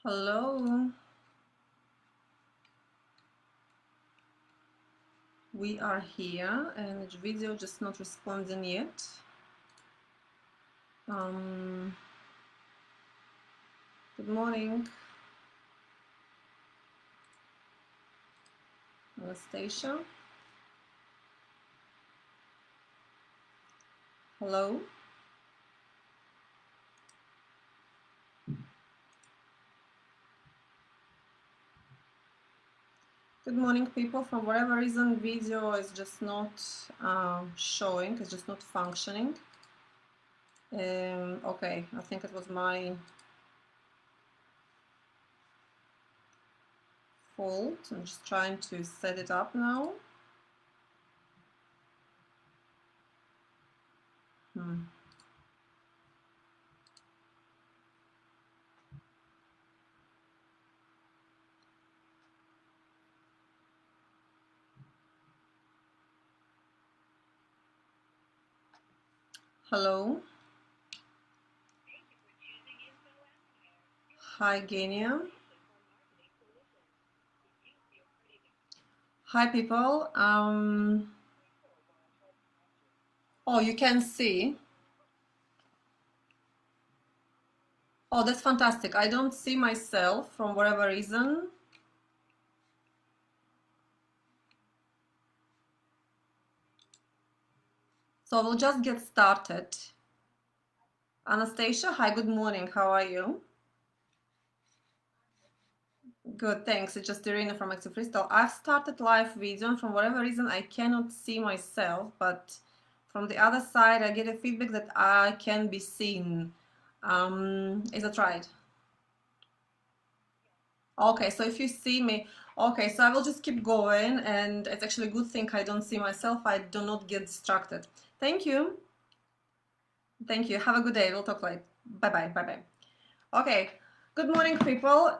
Hello. We are here and the video just not responding yet. Good morning, Anastasia. Hello. Good morning, people. For whatever reason, video is just not showing. It's just not functioning. Okay, I think it was my fault. I'm just trying to set it up now. Hello. Hi, Genia. Hi, people. Oh, you can see. Oh, that's fantastic. I don't see myself from whatever reason. So we'll just get started. Anastasia, hi, good morning. How are you? Good, thanks. It's just Irina from Active Crystal. I've started live video and from whatever reason I cannot see myself, but from the other side I get a feedback that I can be seen. Is that right? Okay, so if you see me, okay, so I will just keep going, and it's actually a good thing I don't see myself. I do not get distracted. Thank you. Thank you. Have a good day. We'll talk later. Bye-bye. Bye-bye. Okay. Good morning, people.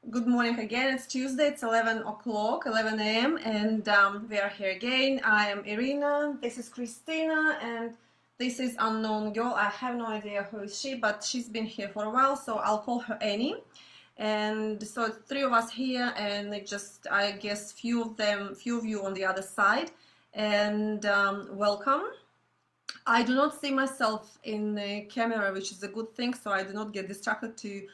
Good morning again. It's Tuesday. It's 11 o'clock, 11 a.m. And we are here again. I am Irina. This is Christina. And this is Unknown Girl. I have no idea who is she, but she's been here for a while. So I'll call her Annie. And so it's three of us here. And it just, I guess, few of you on the other side. And welcome. I do not see myself in the camera, which is a good thing, so I do not get distracted to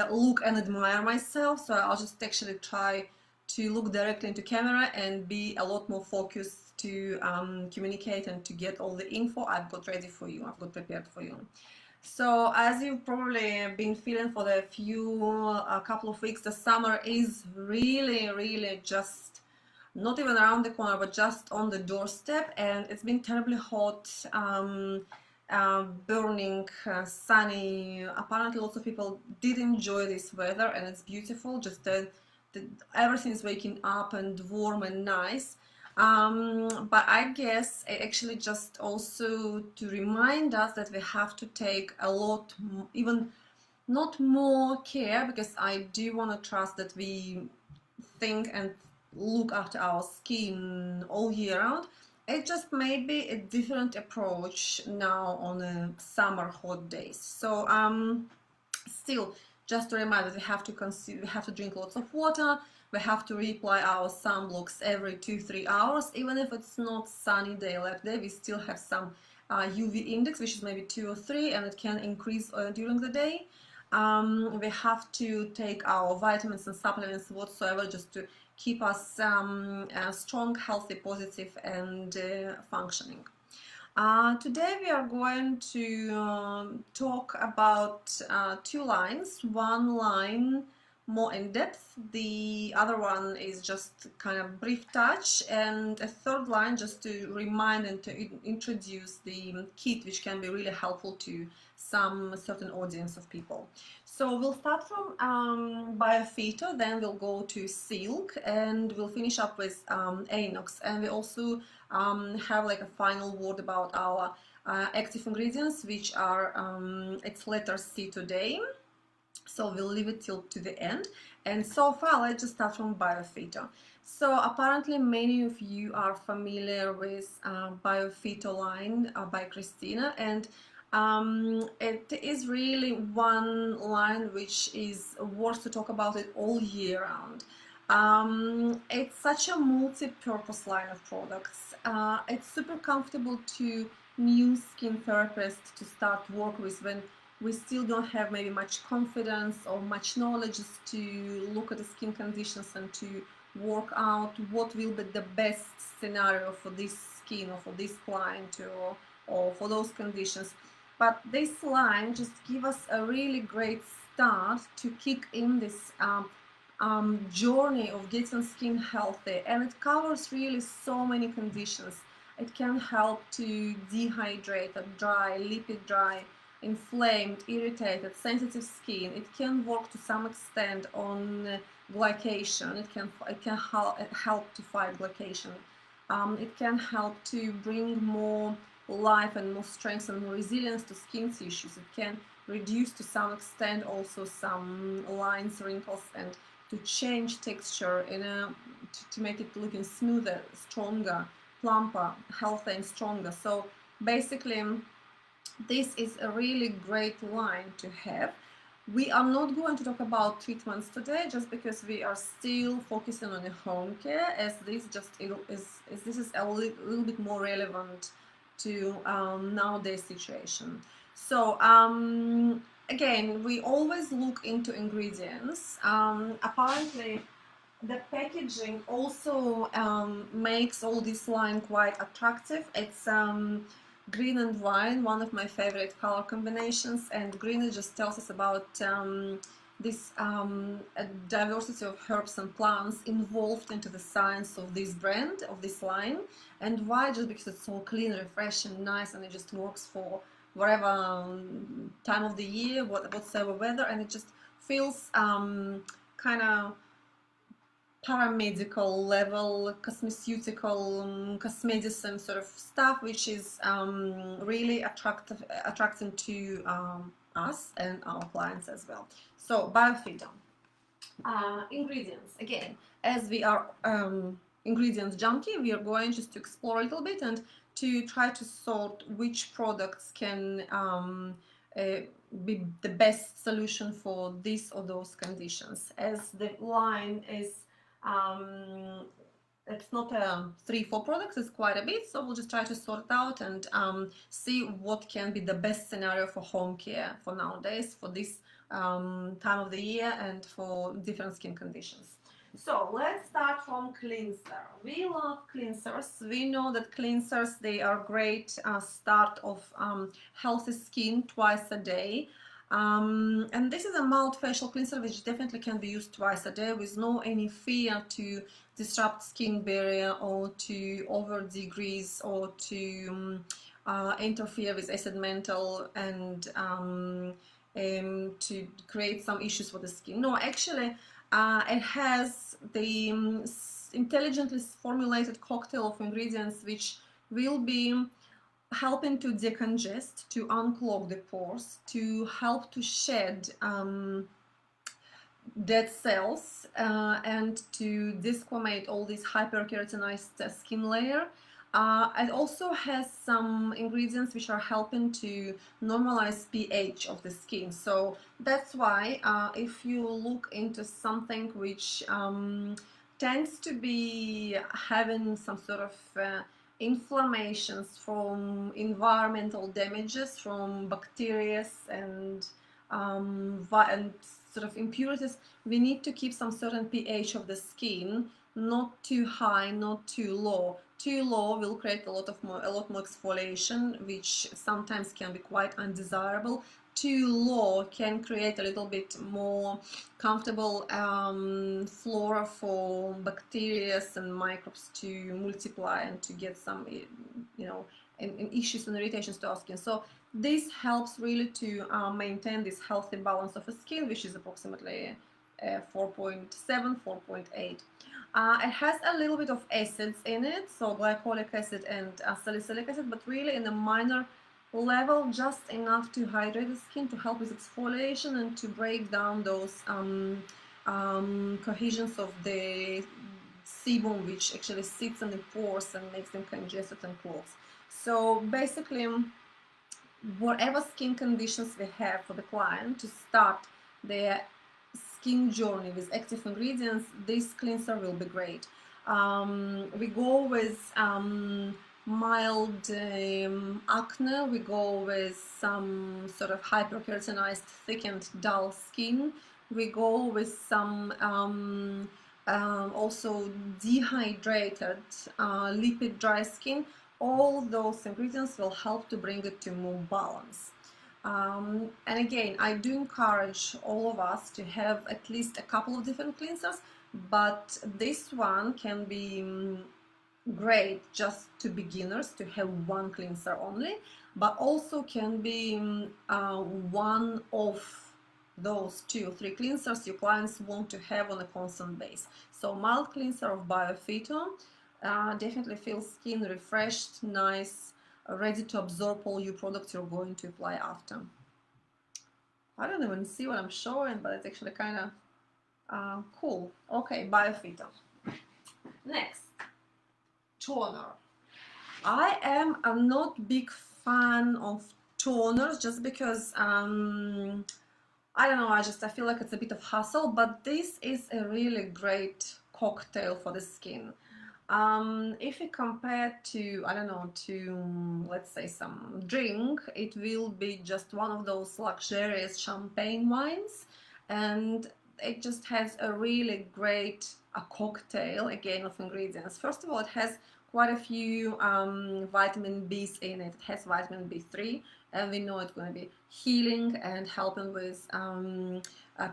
look and admire myself. So I'll just actually try to look directly into camera and be a lot more focused to communicate and to get all the info I've got ready for you, I've got prepared for you. So as you've probably been feeling for the couple of weeks, the summer is really just not even around the corner, but just on the doorstep, and it's been terribly hot, burning, sunny. Apparently lots of people did enjoy this weather, and it's beautiful. Just everything is waking up and warm and nice. But I guess actually just also to remind us that we have to take a lot, even not more care, because I do want to trust that we think and look after our skin all year round. It just may be a different approach now on the summer hot days. So still, just a reminder, we have to drink lots of water. We have to reapply our sunblocks every 2-3 hours. Even if it's not sunny day like day, we still have some UV index, which is maybe 2 or 3, and it can increase during the day. We have to take our vitamins and supplements whatsoever just to keep us strong, healthy, positive, and functioning. Today we are going to talk about two lines. One line more in depth, the other one is just kind of brief touch, and a third line just to remind and to introduce the kit, which can be really helpful to some certain audience of people. So we'll start from BioPhyto, then we'll go to Silk, and we'll finish up with Anox, and we also have like a final word about our active ingredients, which are it's letter C today. So we'll leave it till to the end. And so far, let's just start from BioPhyto. So apparently many of you are familiar with BioPhyto line by Christina, and It is really one line which is worth to talk about it all year round. It's such a multi-purpose line of products. It's super comfortable to new skin therapists to start work with when we still don't have maybe much confidence or much knowledge just to look at the skin conditions and to work out what will be the best scenario for this skin or for this client or for those conditions. But this line just give us a really great start to kick in this journey of getting skin healthy, and it covers really so many conditions. It can help to dehydrate, dry, lipid dry, inflamed, irritated, sensitive skin. It can work to some extent on glycation. It can help to fight glycation. It can help to bring more life and more strength and more resilience to skin tissues. It can reduce to some extent also some lines, wrinkles, and to change texture to make it looking smoother, stronger, plumper, healthier and stronger. So basically this is a really great line to have. We are not going to talk about treatments today just because we are still focusing on the home care, as this is a little bit more relevant to nowadays situation. So again, we always look into ingredients. Apparently the packaging also makes all this line quite attractive. It's green and wine, one of my favorite color combinations, and green just tells us about this diversity of herbs and plants involved into the science of this brand, of this line. And why? Just because it's so clean, refreshing, nice, and it just works for whatever time of the year, whatever weather, and it just feels kind of paramedical level, cosmeceutical, cosmedicine sort of stuff, which is really attracting to us and our clients as well. So BioPhyto. Ingredients, again, as we are ingredients junkie, we are going just to explore a little bit and to try to sort which products can be the best solution for this or those conditions. As the line is it's not 3-4 products, it's quite a bit, so we'll just try to sort it out and see what can be the best scenario for home care for nowadays, for this time of the year and for different skin conditions. So let's start from cleanser. We love cleansers. We know that cleansers, they are great start of healthy skin twice a day. And this is a mild facial cleanser which definitely can be used twice a day with no any fear to disrupt skin barrier or to over degrease or to interfere with acid mantle and to create some issues for the skin. No, actually it has the intelligently formulated cocktail of ingredients which will be helping to decongest, to unclog the pores, to help to shed dead cells and to desquamate all these hyperkeratinized skin layer. It also has some ingredients which are helping to normalize pH of the skin. So that's why if you look into something which tends to be having some sort of inflammations from environmental damages, from bacteria and sort of impurities, we need to keep some certain pH of the skin, not too high, not too low. Too low will create a lot more exfoliation, which sometimes can be quite undesirable. Too low can create a little bit more comfortable flora for bacteria and microbes to multiply and to get some, you know, issues and irritations to our skin. So this helps really to maintain this healthy balance of the skin, which is approximately 4.7, 4.8. It has a little bit of acids in it, so glycolic acid and salicylic acid, but really in a minor level, just enough to hydrate the skin, to help with exfoliation and to break down those cohesions of the sebum, which actually sits in the pores and makes them congested and clogged. So basically whatever skin conditions we have for the client to start their skin journey with active ingredients, this cleanser will be great. We go with mild acne, we go with some sort of hyperkeratinized, thickened, dull skin, we go with some also dehydrated, lipid dry skin. All those ingredients will help to bring it to more balance. And again, I do encourage all of us to have at least a couple of different cleansers, but this one can be great just to beginners to have one cleanser only, but also can be one of those 2 or 3 cleansers your clients want to have on a constant base. So mild cleanser of BioPhyto definitely feels skin refreshed, nice, ready to absorb all your products you're going to apply after. I don't even see what I'm showing, but it's actually kind of cool. Okay, BioPhyto. Next, toner. I am a not big fan of toners just because I don't know, I feel like it's a bit of hassle, but this is a really great cocktail for the skin. If you compare to, I don't know, to let's say some drink, it will be just one of those luxurious champagne wines, and it just has a really great cocktail again of ingredients. First of all, it has quite a few vitamin B's in it. It has vitamin B3, and we know it's going to be healing and helping with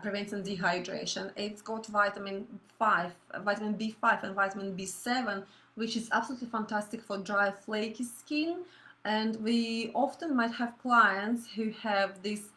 preventing dehydration. It's got vitamin B5 and vitamin B7, which is absolutely fantastic for dry, flaky skin. And we often might have clients who have these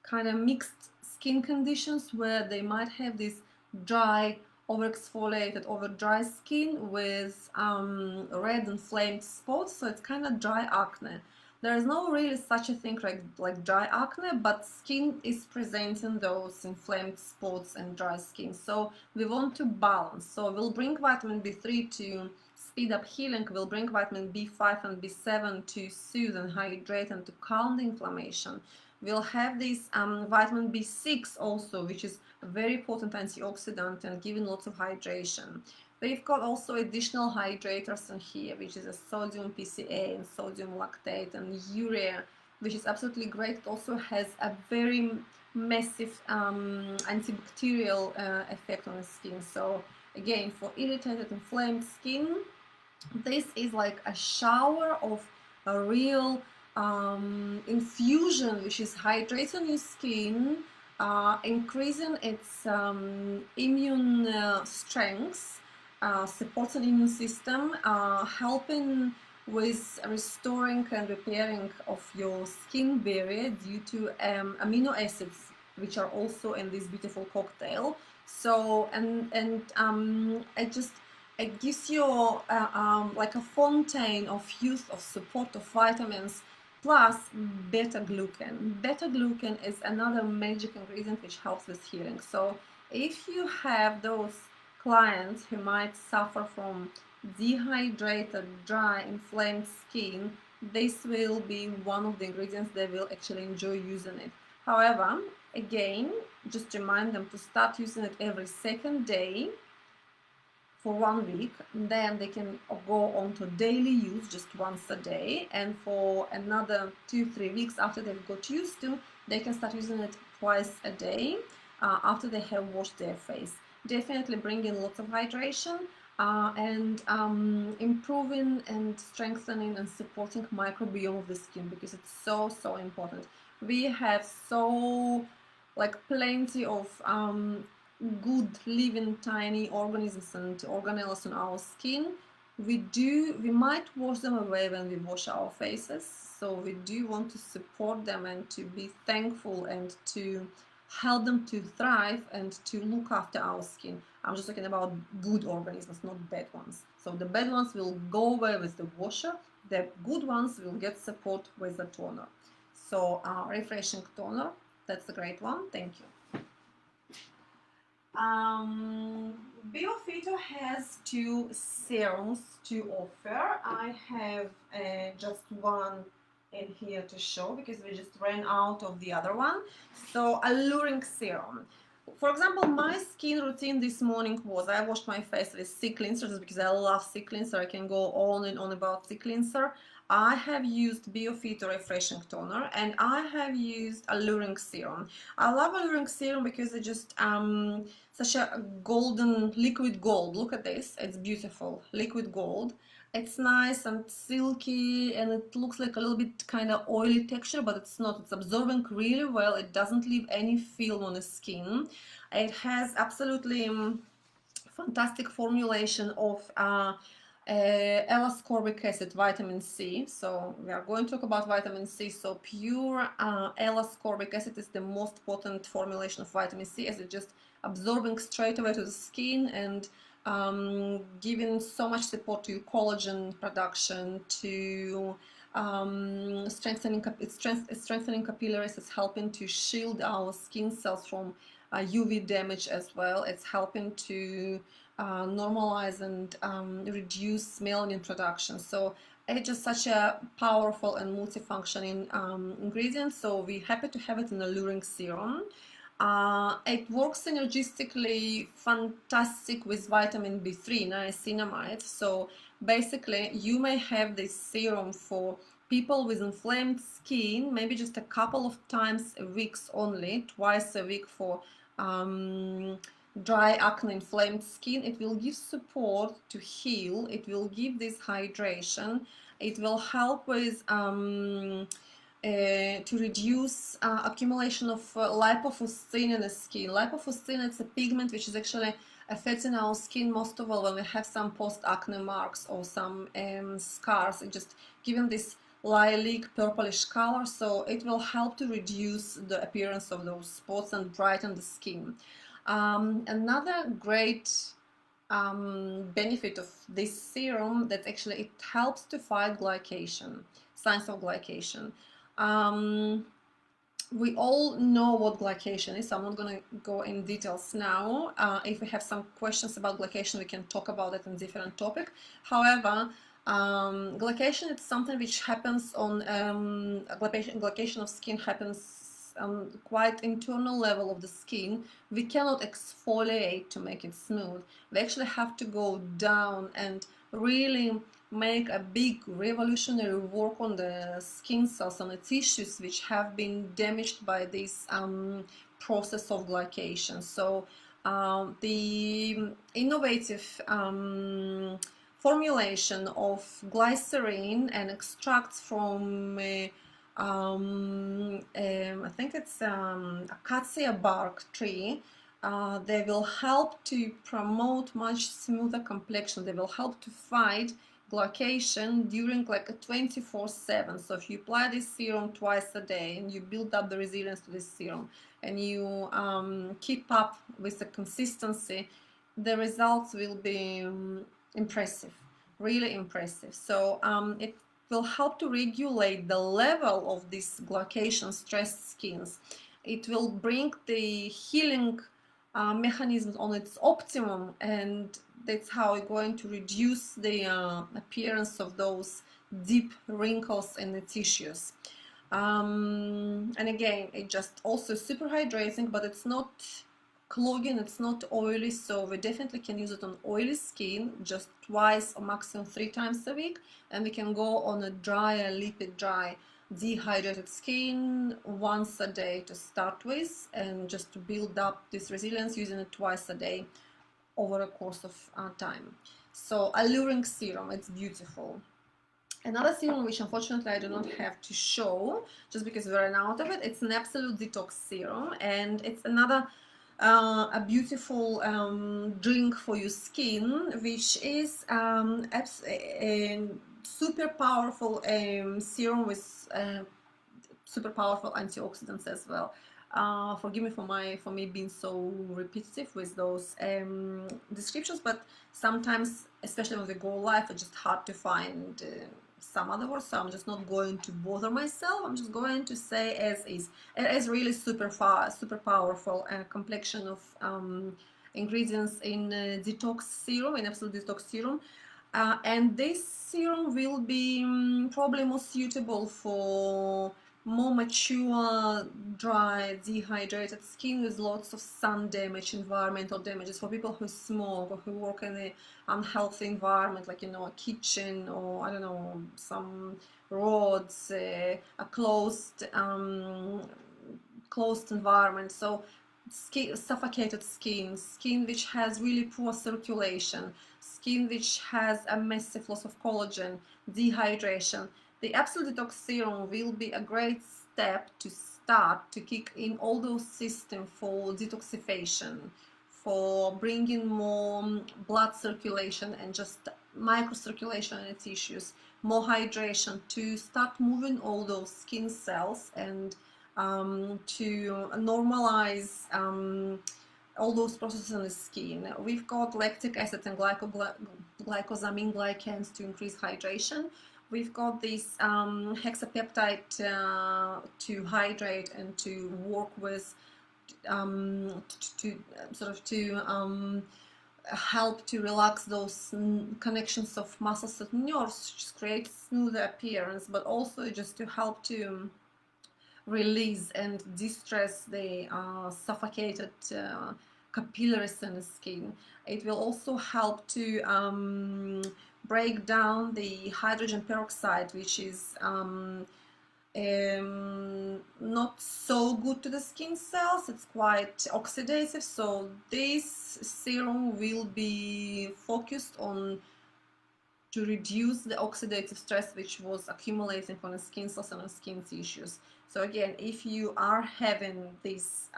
kind of mixed skin conditions where they might have this dry, overexfoliated, over dry skin with red inflamed spots, so it's kind of dry acne. There is no really such a thing like dry acne, but skin is presenting those inflamed spots and dry skin. So we want to balance. So we'll bring vitamin B3 to speed up healing. We'll bring vitamin B5 and B7 to soothe and hydrate and to calm the inflammation. We'll have this vitamin B6 also, which is a very potent antioxidant and giving lots of hydration. We've got also additional hydrators in here, which is a sodium PCA and sodium lactate and urea, which is absolutely great. It also has a very massive antibacterial effect on the skin. So again, for irritated, inflamed skin, this is like a shower of a real infusion, which is hydrating your skin, increasing its immune strength, supporting immune system, helping with restoring and repairing of your skin barrier due to amino acids, which are also in this beautiful cocktail. So it gives you like a fountain of youth, of support, of vitamins, plus beta glucan. Beta glucan is another magic ingredient which helps with healing. So if you have those clients who might suffer from dehydrated, dry, inflamed skin, this will be one of the ingredients they will actually enjoy using it. However, again, just remind them to start using it every second day for 1 week, then they can go on to daily use just once a day, and for another 2-3 weeks after they've got used to, they can start using it twice a day after they have washed their face. Definitely bring in lots of hydration and improving and strengthening and supporting microbiome of the skin, because it's so important. We have plenty of good living tiny organisms and organelles on our skin. We might wash them away when we wash our faces, so we do want to support them and to be thankful and to help them to thrive and to look after our skin. I'm just talking about good organisms, not bad ones. So the bad ones will go away with the washer, the good ones will get support with the toner. So refreshing toner, that's a great one. Thank you. BioPhyto has 2 serums to offer. I have just one in here to show because we just ran out of the other one. So Alluring Serum. For example, my skin routine this morning was I washed my face with sea cleanser just because I love sea cleanser. I can go on and on about sea cleanser. I have used BioPhyto refreshing toner and I have used Alluring Serum. I love Alluring Serum because it's just such a golden liquid gold. Look at this, it's beautiful liquid gold. It's nice and silky and it looks like a little bit kind of oily texture, but it's not. It's absorbing really well. It doesn't leave any film on the skin. It has absolutely fantastic formulation of L-ascorbic acid, vitamin C. So we are going to talk about vitamin C. So pure L-ascorbic acid is the most potent formulation of vitamin C, as it's just absorbing straight away to the skin and giving so much support to collagen production, to strengthening capillaries. It's helping to shield our skin cells from UV damage as well. It's helping to normalize and reduce melanin production. So it's just such a powerful and multifunctioning ingredient. So we're happy to have it in Alluring Serum. It works synergistically fantastic with vitamin B3, niacinamide. So basically, you may have this serum for people with inflamed skin, maybe just a couple of times a week only, twice a week for dry, acne, inflamed skin. It will give support to heal. It will give this hydration. It will help with to reduce accumulation of lipofuscin in the skin. Lipofuscin, it's a pigment which is actually affecting our skin most of all when we have some post-acne marks or some scars. It just giving this lilac purplish color, so it will help to reduce the appearance of those spots and brighten the skin. Another great benefit of this serum that actually it helps to fight glycation, signs of glycation. We all know what glycation is, so I'm not going to go in details now. If we have some questions about glycation, we can talk about it in different topic. However, glycation is something which happens on glycation of skin happens quite internal level of the skin. We cannot exfoliate to make it smooth. We actually have to go down and really make a big revolutionary work on the skin cells, on the tissues which have been damaged by this process of glycation. So the innovative formulation of glycerin and extracts from I think it's acacia bark tree. They will help to promote much smoother complexion. They will help to fight glycation during like a 24/7. So if you apply this serum twice a day and you build up the resilience to this serum and you keep up with the consistency, the results will be impressive, really impressive. So it will help to regulate the level of these glycation stressed skins. It will bring the healing mechanisms on its optimum, and that's how we're going to reduce the appearance of those deep wrinkles in the tissues. And again, it just also super hydrating, but it's not clogging, it's not oily, so we definitely can use it on oily skin just twice or maximum 3 times a week, and we can go on a drier, lipid dry, dehydrated skin once a day to start with, and just to build up this resilience using it twice a day over a course of time. So Alluring Serum, it's beautiful. Another serum which unfortunately I do not have to show just because we ran out of it, it's an Absolute Detox Serum, and it's another a beautiful drink for your skin, which is a super powerful serum with super powerful antioxidants as well. Forgive me for me being so repetitive with those descriptions, but sometimes, especially when we go live, it's just hard to find some other words, so I'm just not going to bother myself. I'm just going to say as is. It is really super powerful complexion of ingredients in Detox Serum, in Absolute Detox Serum, and this serum will be probably more suitable for more mature, dry, dehydrated skin with lots of sun damage, environmental damages, for people who smoke or who work in an unhealthy environment, like, you know, a kitchen, or I don't know, some roads, a closed environment. So skin, suffocated skin which has really poor circulation, skin which has a massive loss of collagen, dehydration. The Absolute Detox Serum will be a great step to start to kick in all those systems for detoxification, for bringing more blood circulation and just microcirculation in the tissues, more hydration, to start moving all those skin cells, and to normalize all those processes in the skin. We've got lactic acid and glycosamine glycans to increase hydration. We've got this hexapeptide to hydrate and to work with, to help to relax those connections of muscles and nerves, just create smoother appearance, but also just to help to release and distress the suffocated capillaries in the skin. It will also help to break down the hydrogen peroxide, which is not so good to the skin cells. It's quite oxidative, so this serum will be focused on to reduce the oxidative stress which was accumulating on the skin cells and on skin tissues. So again, if you are having this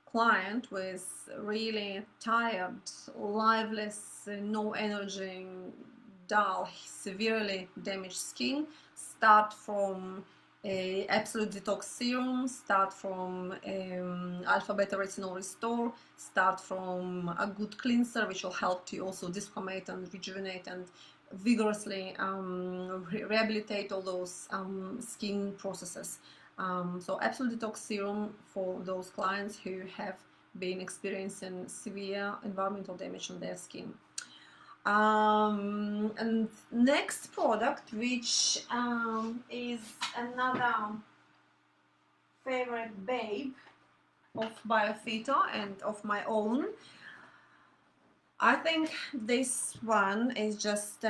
client with really tired, lifeless, no energy, dull, severely damaged skin, start from Absolute Detox Serum, start from Alpha Beta Retinol Restore, start from a good cleanser which will help to also desquamate and rejuvenate and vigorously rehabilitate all those skin processes. So Absolute Detox Serum for those clients who have been experiencing severe environmental damage on their skin. And next product, which is another favorite babe of BioPhyto and of my own. I think this one is just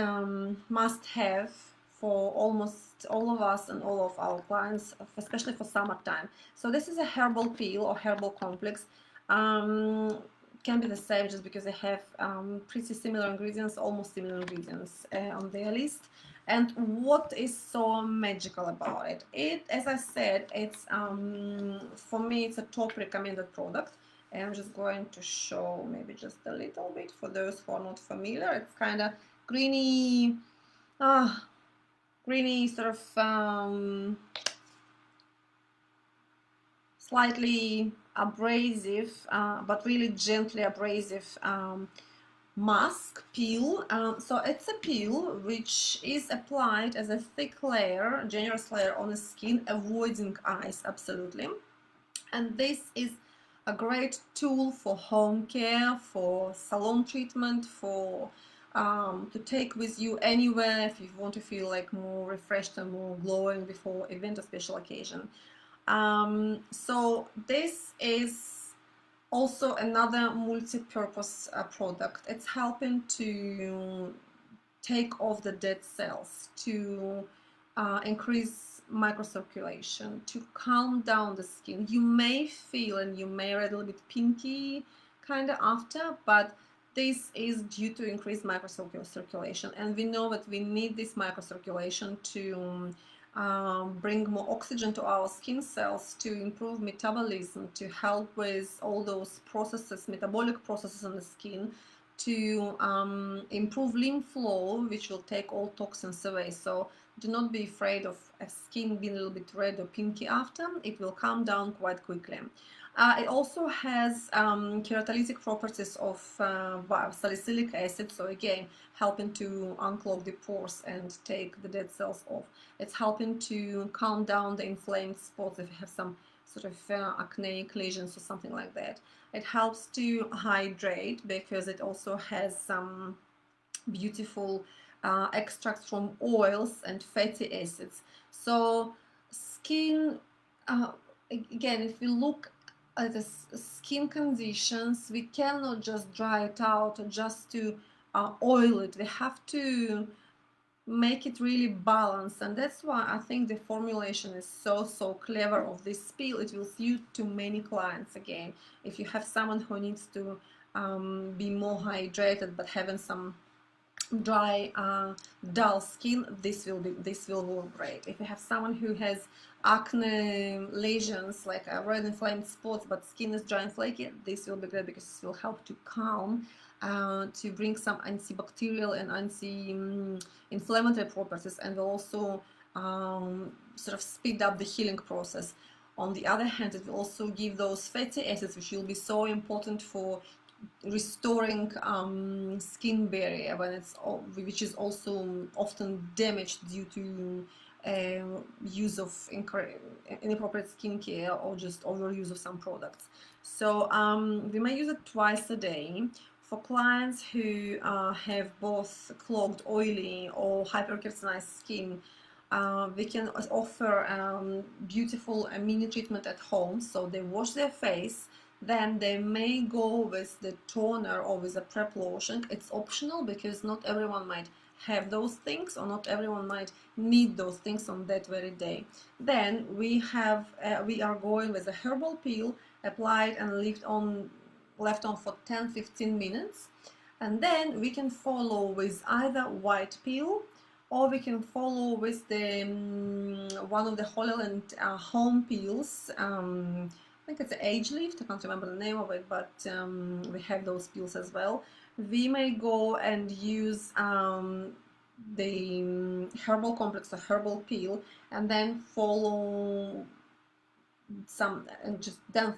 must have for almost all of us and all of our clients, especially for summertime. So this is a herbal peel or herbal complex. Can be the same just because they have pretty similar ingredients, almost similar ingredients on their list. And what is so magical about it? As I said, it's for me it's a top recommended product. And I'm just going to show maybe just a little bit for those who are not familiar. It's kind of greeny, greeny sort of slightly abrasive, but really gently abrasive mask peel. So it's a peel which is applied as a thick layer, generous layer on the skin, avoiding eyes absolutely. And this is a great tool for home care, for salon treatment, for to take with you anywhere if you want to feel like more refreshed and more glowing before event or special occasion. So this is also another multi-purpose product. It's helping to take off the dead cells, to increase microcirculation, to calm down the skin. You may feel and you may read a little bit pinky kind of after, but this is due to increased microcirculation, and we know that we need this microcirculation to bring more oxygen to our skin cells, to improve metabolism, to help with all those processes, metabolic processes in the skin, to improve lymph flow, which will take all toxins away. So do not be afraid of skin being a little bit red or pinky after. It will calm down quite quickly. It also has keratolytic properties of salicylic acid, so again helping to unclog the pores and take the dead cells off. It's helping to calm down the inflamed spots if you have some sort of acneic lesions or something like that. It helps to hydrate because it also has some beautiful extracts from oils and fatty acids. So skin, again, if we look at the skin conditions, we cannot just dry it out or just to oil it. We have to make it really balanced, and that's why I think the formulation is so clever of this peel. It will suit to many clients. Again, if you have someone who needs to be more hydrated but having some dry dull skin, this will work great. If you have someone who has acne lesions like red inflamed spots but skin is dry and flaky, this will be great because this will help to calm, to bring some antibacterial and anti-inflammatory properties, and will also sort of speed up the healing process. On the other hand, it will also give those fatty acids which will be so important for restoring skin barrier when which is also often damaged due to use of inappropriate skincare or just overuse of some products. So we may use it twice a day. For clients who have both clogged, oily or hyperkeratinized skin, we can offer beautiful mini treatment at home. So they wash their face, then they may go with the toner or with a prep lotion. It's optional because not everyone might have those things, or not everyone might need those things on that very day. Then we are going with a herbal peel applied and left on for 10-15 minutes, and then we can follow with either white peel, or we can follow with the one of the Holland home peels. I think it's Age Lift, I can't remember the name of it, but we have those peels as well. We may go and use the herbal complex, the herbal peel, and then follow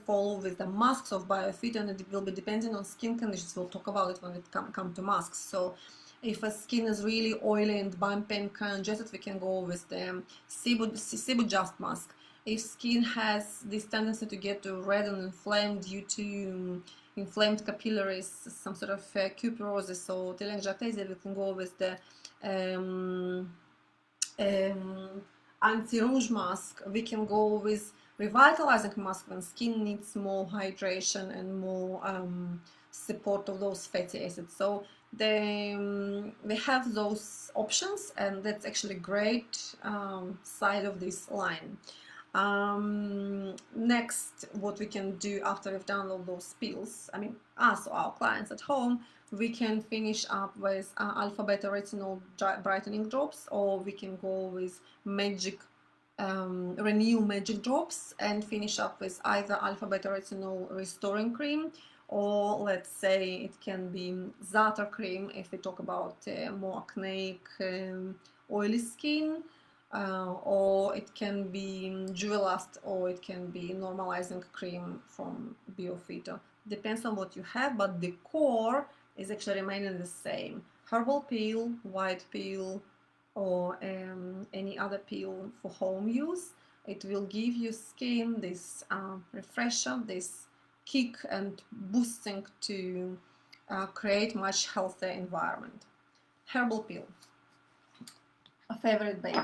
follow with the masks of BioPhyto, and it will be depending on skin conditions. We'll talk about it when it come to masks. So if a skin is really oily and bump and congested, we can go with the Sebo Just mask. If skin has this tendency to get red and inflamed due to inflamed capillaries, some sort of cuperosis or telangiectasia, we can go with the anti-rouge mask. We can go with revitalizing mask when skin needs more hydration and more support of those fatty acids. So we have those options, and that's actually a great side of this line. Next, what we can do after we've done all those peels, I mean us or our clients at home, we can finish up with alpha beta retinol brightening drops, or we can go with magic Renew magic drops and finish up with either alpha beta retinol restoring cream, or let's say it can be Za'atar cream if we talk about more acneic oily skin, or it can be Juvelast, or it can be normalizing cream from BioPhyto. Depends on what you have, but the core is actually remaining the same. Herbal peel, white peel, or any other peel for home use. It will give your skin this refresher, this kick and boosting to create much healthier environment. Herbal peel, a favorite babe.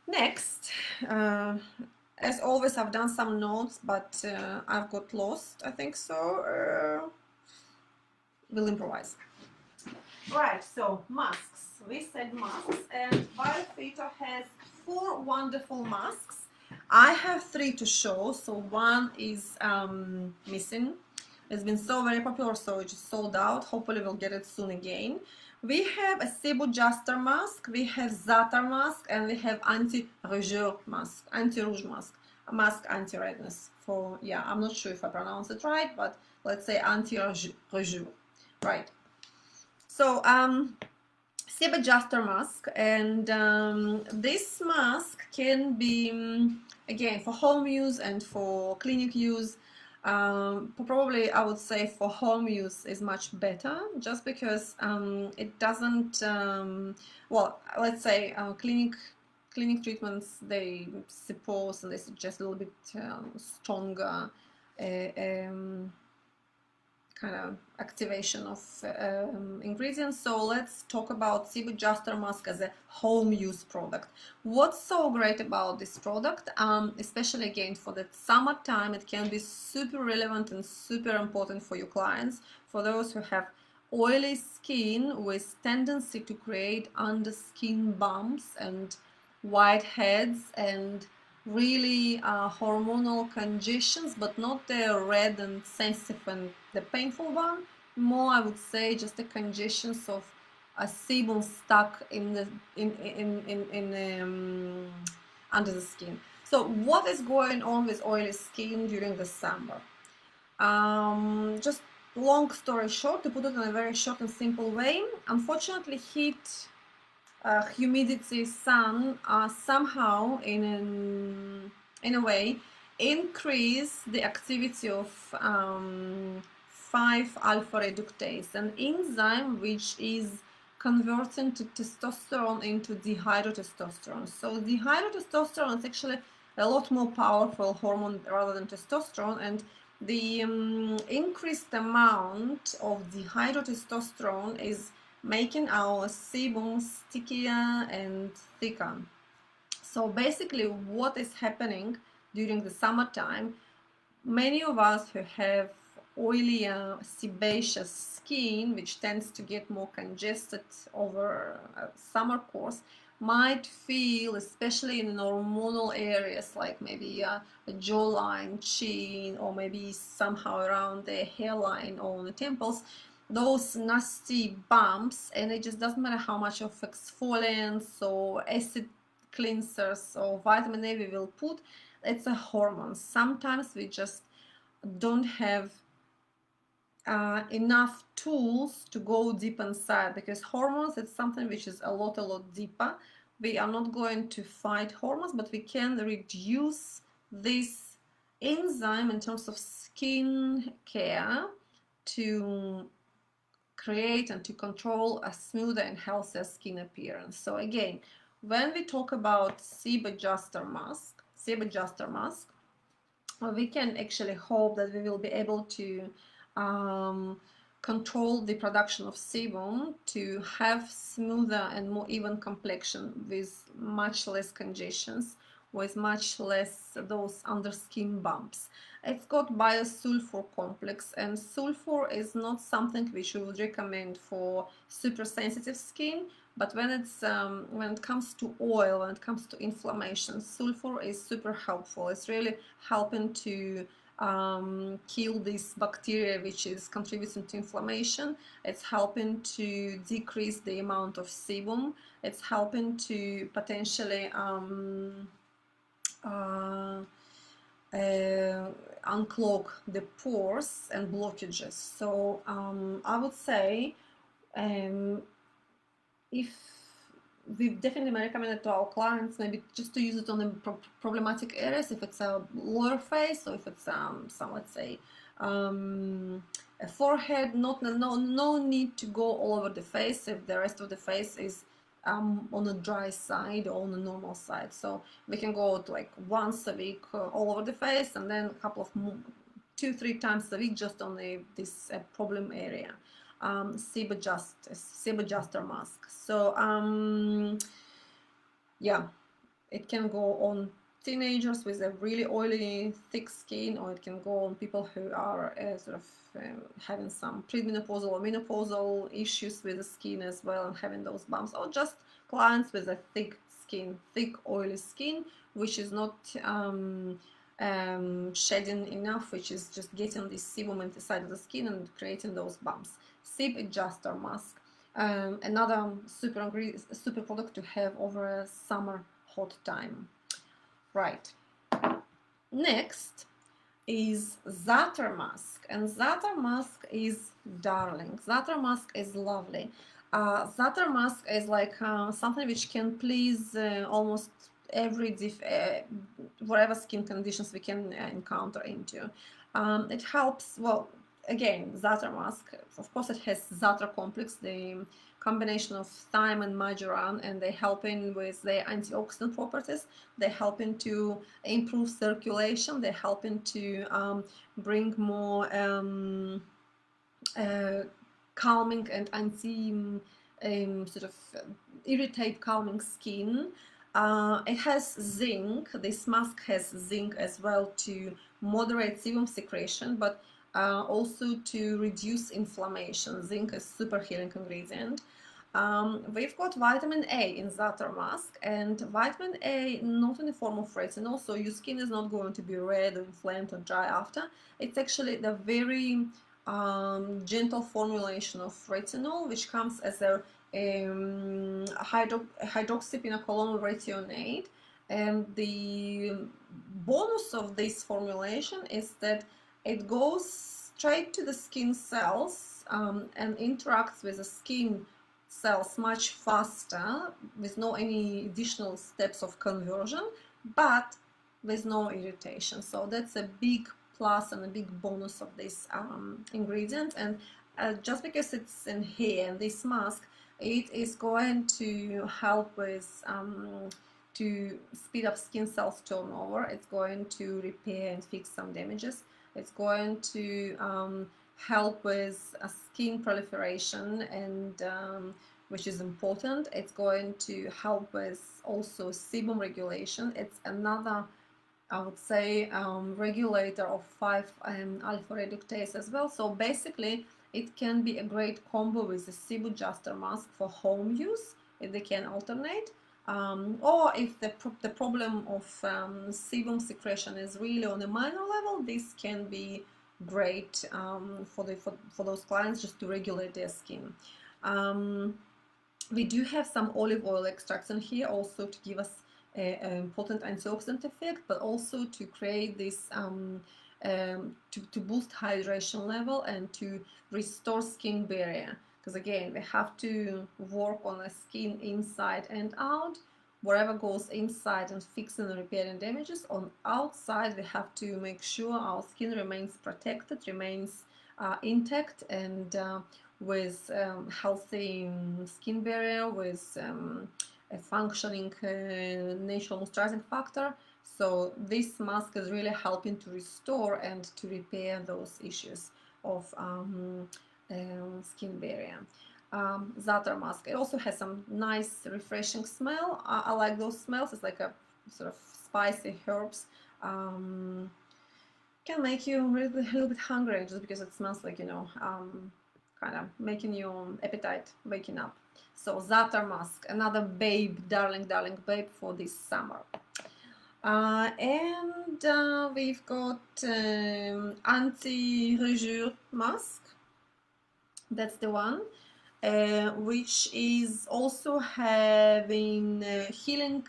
Next, as always, I've done some notes, but I've got lost, I think so. We'll improvise. Right, so masks. We said masks, and BioPhyto has 4 wonderful masks. I have 3 to show, so one is missing. It's been so very popular, so it's sold out. Hopefully we'll get it soon again. We have a Sebo Juster mask, we have Za'atar mask, and we have anti-rouge mask, a mask anti-redness. For, yeah, I'm not sure if I pronounce it right, but let's say anti-rouge. Right. So Sebo Juster mask, and this mask can be again for home use and for clinic use. Probably I would say for home use is much better, just because it doesn't well, let's say clinic treatments, they suppose and they suggest a little bit stronger kind of activation of ingredients. So let's talk about Sebum Adjuster Mask as a home use product. What's so great about this product, especially again for the summertime, it can be super relevant and super important for your clients, for those who have oily skin with tendency to create under skin bumps and whiteheads and really hormonal congestions, but not the red and sensitive and the painful one. More, I would say, just the congestions of a sebum stuck in the under the skin. So, what is going on with oily skin during the summer? Just long story short, to put it in a very short and simple way, unfortunately, heat, humidity, sun somehow in a way increase the activity of 5-alpha reductase, an enzyme which is converting to testosterone into dihydrotestosterone. So dihydrotestosterone is actually a lot more powerful hormone rather than testosterone, and the increased amount of dihydrotestosterone is making our sebum stickier and thicker. So basically what is happening during the summertime, many of us who have oilier sebaceous skin, which tends to get more congested over a summer course, might feel, especially in hormonal areas like maybe a jawline, chin, or maybe somehow around the hairline or on the temples, those nasty bumps, and it just doesn't matter how much of exfoliants or acid cleansers or vitamin A we will put, it's a hormone. Sometimes we just don't have enough tools to go deep inside, because hormones, it's something which is a lot deeper. We are not going to fight hormones, but we can reduce this enzyme in terms of skin care to create and to control a smoother and healthier skin appearance. So again, when we talk about Sebum Adjuster Mask, we can actually hope that we will be able to control the production of sebum to have smoother and more even complexion with much less congestions, with much less those under skin bumps. It's got biosulfur complex, and sulfur is not something which we would recommend for super sensitive skin, but when it comes to oil, when it comes to inflammation, sulfur is super helpful. It's really helping to kill this bacteria which is contributing to inflammation. It's helping to decrease the amount of sebum. It's helping to potentially unclog the pores and blockages. So I would say, if we definitely recommend it to our clients, maybe just to use it on the problematic areas, if it's a lower face, or if it's some, let's say, a forehead. No need to go all over the face if the rest of the face is on the dry side or on the normal side. So we can go to like once a week all over the face, and then a couple of 2-3 times a week just on this problem area. Sebum Adjuster Mask. So yeah, it can go on teenagers with a really oily, thick skin, or it can go on people who are having some premenopausal or menopausal issues with the skin as well, and having those bumps, or just clients with a thick skin, thick oily skin, which is not shedding enough, which is just getting the sebum inside of the skin and creating those bumps. Sebum Adjuster Mask, another super product to have over a summer hot time. Right. Next is Za'atar Mask, and Za'atar Mask is darling. Za'atar Mask is lovely. Za'atar Mask is like something which can please almost every whatever skin conditions we can encounter into. It helps, well, again, Za'atar Mask, of course, it has Za'atar complex, the combination of thyme and marjoram, and they helping with their antioxidant properties. They're helping to improve circulation. They're helping to bring more calming and anti sort of irritate calming skin. It has zinc. This mask has zinc as well to moderate sebum secretion, but also to reduce inflammation. Zinc is super healing ingredient. We've got vitamin A in Zatar mask, and vitamin A not in the form of retinol, so your skin is not going to be red or inflamed or dry after. It's actually the very gentle formulation of retinol, which comes as a hydroxypinocolonyl retionate. And the bonus of this formulation is that it goes straight to the skin cells and interacts with the skin cells much faster with no any additional steps of conversion, but with no irritation. So that's a big plus and a big bonus of this ingredient. And just because it's in here in this mask, it is going to help with to speed up skin cells turnover. It's going to repair and fix some damages. It's going to help with skin proliferation, and which is important. It's going to help with also sebum regulation. It's another, I would say, regulator of 5-alpha reductase as well. So basically, it can be a great combo with the sebum adjuster mask for home use if they can alternate. Or if the problem of sebum secretion is really on a minor level, this can be great for those clients just to regulate their skin. We do have some olive oil extracts in here also to give us an potent antioxidant effect, but also to create this to boost hydration level and to restore skin barrier. Because again, we have to work on the skin inside and out. Whatever goes inside and fixing and repairing damages, on outside we have to make sure our skin remains protected, remains intact, and with healthy skin barrier, with a functioning natural moisturizing factor. So this mask is really helping to restore and to repair those issues of skin barrier. Zatar mask. It also has some nice refreshing smell. I like those smells. It's like a sort of spicy herbs. Can make you a little bit hungry just because it smells like, you know, kind of making your appetite waking up. So Zatar mask, another babe, darling babe for this summer. And we've got anti-résure mask. That's the one. Which is also having healing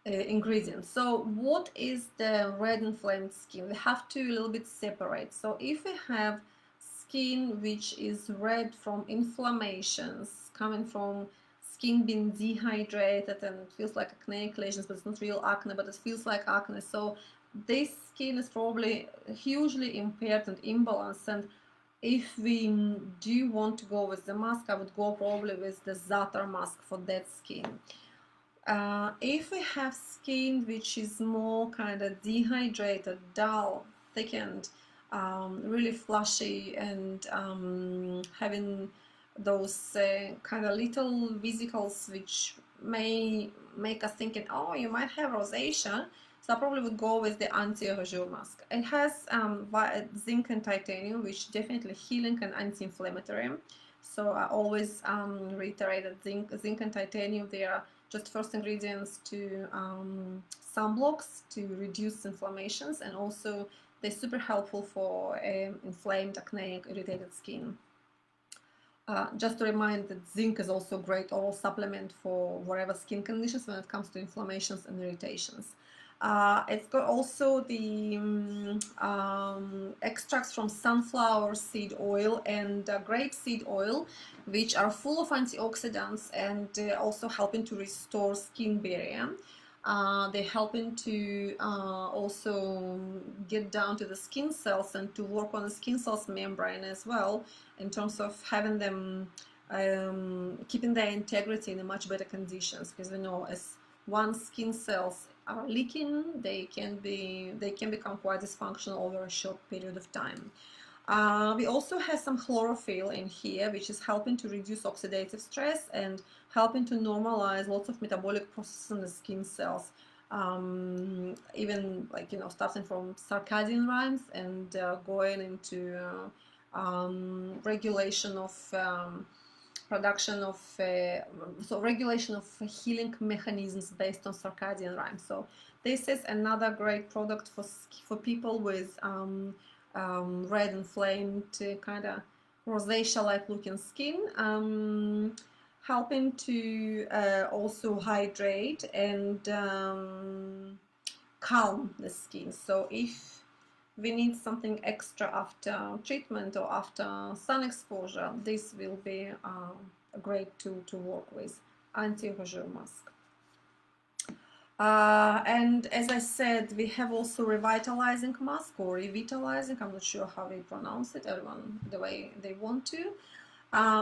ingredients. So what is the red inflamed skin? We have to a little bit separate. So if we have skin which is red from inflammations coming from skin being dehydrated and it feels like acneic lesions, but it's not real acne, but it feels like acne. So this skin is probably hugely impaired and imbalanced, and if we do want to go with the mask, I would go probably with the Zatar mask for that skin. If we have skin which is more kind of dehydrated, dull, thickened, really flushy, and having those kind of little vesicles which may make us thinking, oh, you might have rosacea, so I probably would go with the anti-résure mask. It has zinc and titanium, which definitely healing and anti-inflammatory. So I always reiterate that zinc and titanium, they are just first ingredients to sunblocks to reduce inflammations, and also they're super helpful for inflamed, acneic, irritated skin. Just to remind that zinc is also a great oral supplement for whatever skin conditions when it comes to inflammations and irritations. It's got also the extracts from sunflower seed oil and grapeseed oil, which are full of antioxidants and also helping to restore skin barrier. They're helping to also get down to the skin cells and to work on the skin cells membrane as well, in terms of having them keeping their integrity in a much better conditions, because we know as once skin cells are leaking, they can become quite dysfunctional over a short period of time. We also have some chlorophyll in here, which is helping to reduce oxidative stress and helping to normalize lots of metabolic processes in the skin cells. Even like, you know, starting from circadian rhythms and going into regulation of production of so regulation of healing mechanisms based on circadian rhythm. So this is another great product for people with red inflamed kind of rosacea like looking skin, helping to also hydrate and calm the skin. So if we need something extra after treatment or after sun exposure, this will be a great tool to work with, anti-rougeur mask. And as I said, we have also revitalizing mask or revitalizing, I'm not sure how they pronounce it, everyone the way they want to.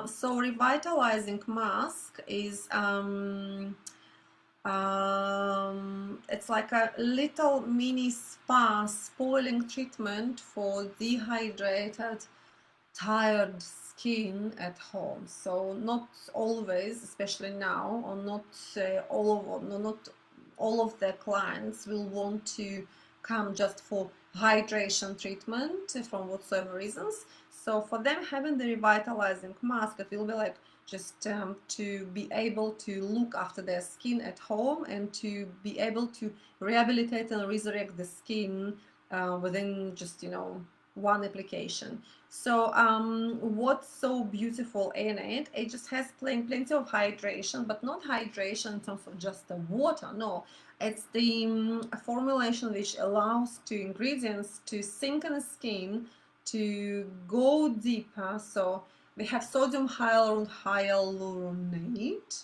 So revitalizing mask is it's like a little mini spa spoiling treatment for dehydrated, tired skin at home. So not always, especially now, or not not all of the clients will want to come just for hydration treatment from whatsoever reasons. So for them, having the revitalizing mask, it will be like just to be able to look after their skin at home and to be able to rehabilitate and resurrect the skin within just, you know, one application. So what's so beautiful in it, it just has plenty of hydration, but not hydration in terms of just the water, no. It's the formulation which allows to ingredients to sink in the skin, to go deeper. So we have sodium hyaluronate,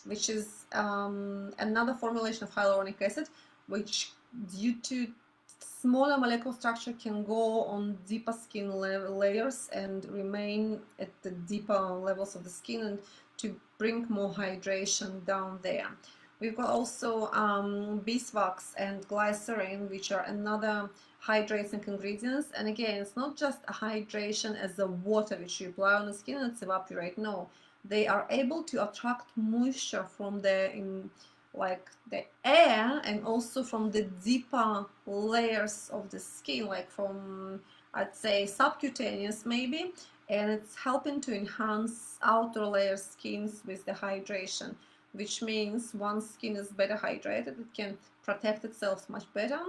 which is another formulation of hyaluronic acid, which due to smaller molecular structure can go on deeper skin layers and remain at the deeper levels of the skin and to bring more hydration down there. We've got also beeswax and glycerin, which are another hydrating ingredients. And again, it's not just a hydration as the water which you apply on the skin and it's evaporate. No, they are able to attract moisture from the air and also from the deeper layers of the skin, like from, I'd say, subcutaneous maybe, and it's helping to enhance outer layer skins with the hydration, which means once skin is better hydrated, it can protect itself much better.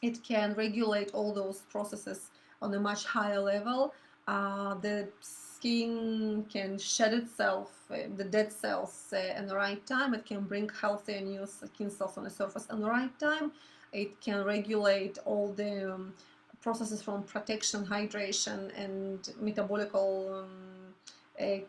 It can regulate all those processes on a much higher level. The skin can shed itself, the dead cells in the right time. It can bring healthy new skin cells on the surface in the right time. It can regulate all the processes from protection, hydration, and metabolical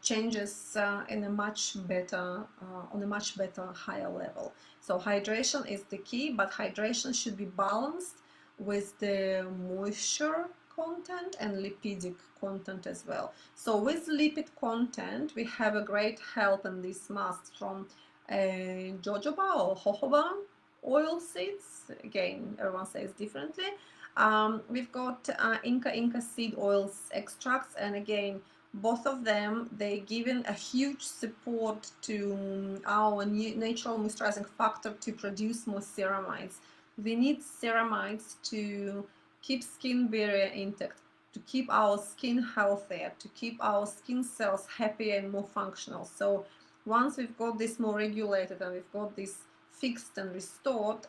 changes in a much better, on a much better, higher level. So hydration is the key, but hydration should be balanced with the moisture content and lipidic content as well. So with lipid content, we have a great help in these masks from jojoba or jojoba oil seeds. Again, everyone says differently. We've got Inca seed oils extracts, and again, both of them, they're giving a huge support to our natural moisturizing factor to produce more ceramides. We need ceramides to keep skin barrier intact, to keep our skin healthier, to keep our skin cells happier and more functional. So once we've got this more regulated and we've got this fixed and restored,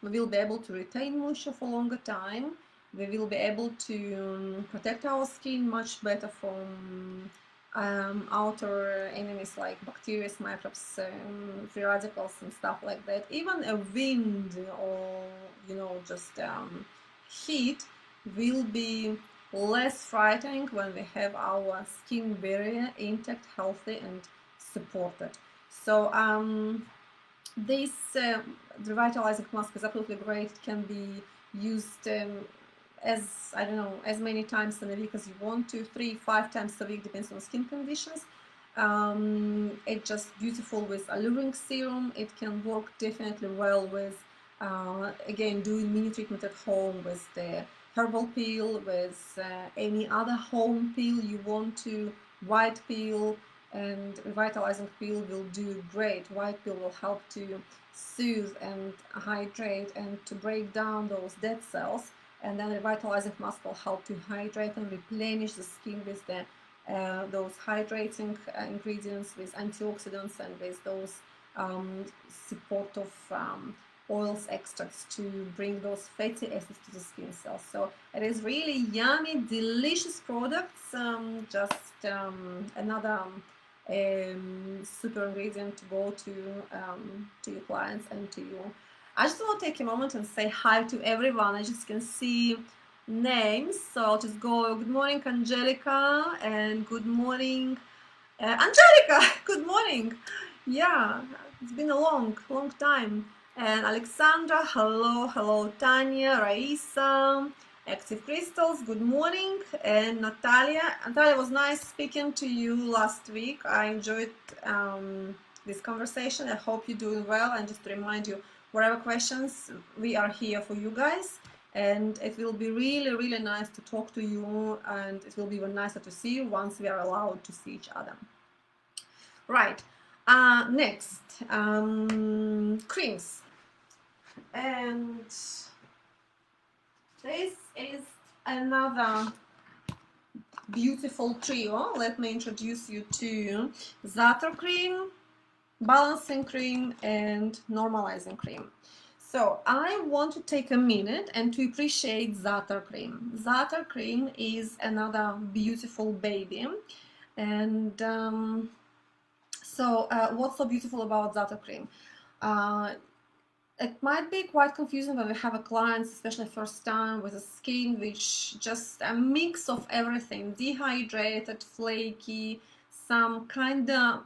we will be able to retain moisture for longer time. We will be able to protect our skin much better from outer enemies like bacteria, microbes, free radicals and stuff like that. Even a wind or, you know, just heat will be less frightening when we have our skin barrier intact, healthy and supported. So this revitalizing mask is absolutely great. It can be used as, I don't know, as many times in a week as you want to, 3-5 times a week, depends on skin conditions. It's just beautiful with Alluring Serum. It can work definitely well with Again, doing mini treatment at home with the herbal peel, with any other home peel you want to. White peel and revitalizing peel will do great. White peel will help to soothe and hydrate and to break down those dead cells, and then revitalizing mask will help to hydrate and replenish the skin with the those hydrating ingredients, with antioxidants, and with those supportive oils, extracts to bring those fatty acids to the skin cells. So it is really yummy, delicious products. Another super ingredient to go to your clients and to you. I just want to take a moment and say hi to everyone. I just can see names, so I'll just go. Good morning, Angelica, and good morning, Angelica. Good morning. Yeah, it's been a long time. And Alexandra, hello, Tanya, Raisa, Active Crystals, good morning. And Natalia, was nice speaking to you last week. I enjoyed this conversation. I hope you're doing well. And just to remind you, whatever questions, we are here for you guys. And it will be really nice to talk to you, and it will be even nicer to see you once we are allowed to see each other. Right, next, creams. And this is another beautiful trio. Let me introduce you to Za'atar cream, balancing cream, and normalizing cream. So I want to take a minute and to appreciate Za'atar cream. Za'atar cream is another beautiful baby, and what's so beautiful about Za'atar cream? It might be quite confusing when we have a client, especially first time, with a skin which just a mix of everything, dehydrated, flaky, some kind of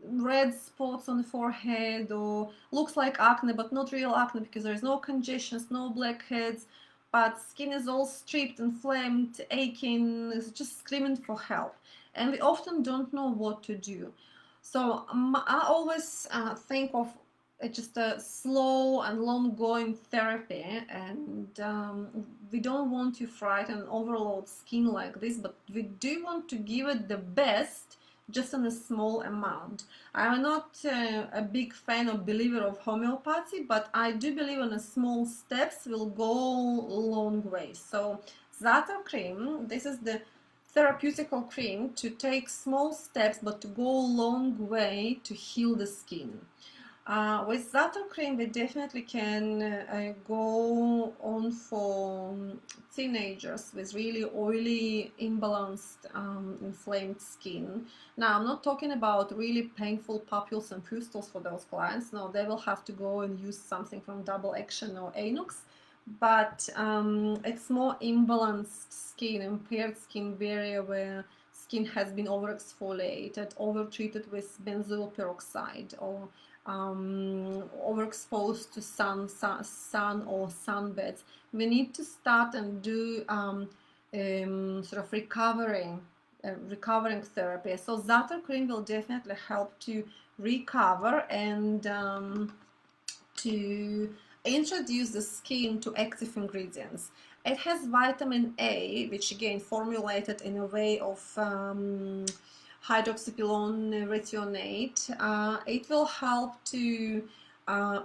red spots on the forehead, or looks like acne but not real acne because there is no congestions, no blackheads, but skin is all stripped, inflamed, aching, is just screaming for help, and we often don't know what to do. So I always think of just a slow and long going therapy, and we don't want to frighten and overload skin like this, but we do want to give it the best just in a small amount. I'm not a big fan or believer of homeopathy, but I do believe in a small steps will go a long way. So Za'atar cream, this is the therapeutical cream to take small steps but to go a long way to heal the skin. With Za'atar cream, we definitely can go on for teenagers with really oily, imbalanced, inflamed skin. Now, I'm not talking about really painful papules and pustules for those clients. No, they will have to go and use something from Double Action or Anux. But it's more imbalanced skin, impaired skin barrier, where skin has been overexfoliated, overtreated with benzoyl peroxide, or overexposed to sun or sunbeds. We need to start and do sort of recovering therapy. So Za'atar cream will definitely help to recover and to introduce the skin to active ingredients. It has vitamin A, which again formulated in a way of hydroxypyronate retionate. It will help to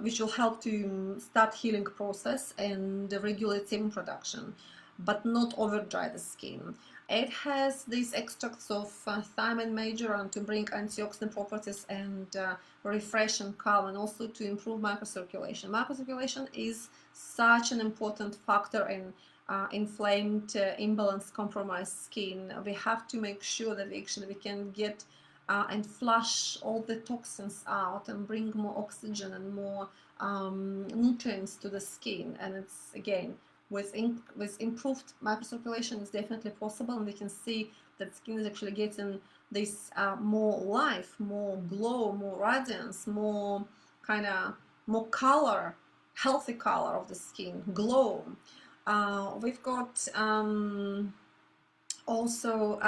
which will help to start healing process and regulate sebum production, but not over dry the skin. It has these extracts of thiamine major to bring antioxidant properties and refresh and calm, and also to improve microcirculation. Microcirculation is such an important factor in inflamed, imbalanced, compromised skin. We have to make sure that we can get and flush all the toxins out and bring more oxygen and more nutrients to the skin. And it's again, with improved microcirculation, it's definitely possible, and we can see that skin is actually getting this more life, more glow, more radiance, more more color, healthy color of the skin, glow. We've got also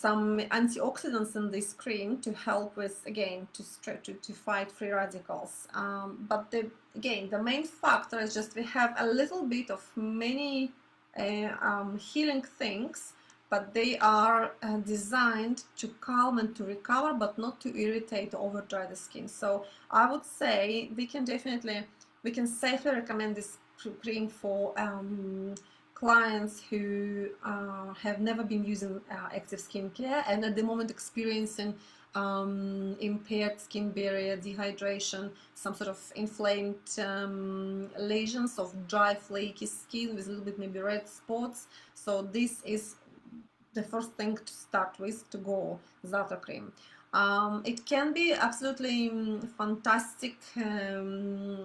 some antioxidants in this cream to help with, again, to fight free radicals. But again, the main factor is just we have a little bit of many healing things, but they are designed to calm and to recover, but not to irritate or over dry the skin. So I would say we can safely recommend this cream for clients who have never been using active skincare and at the moment experiencing impaired skin barrier, dehydration, some sort of inflamed lesions of dry flaky skin with a little bit maybe red spots. So this is the first thing to start with, to go Za'atar cream. It can be absolutely fantastic in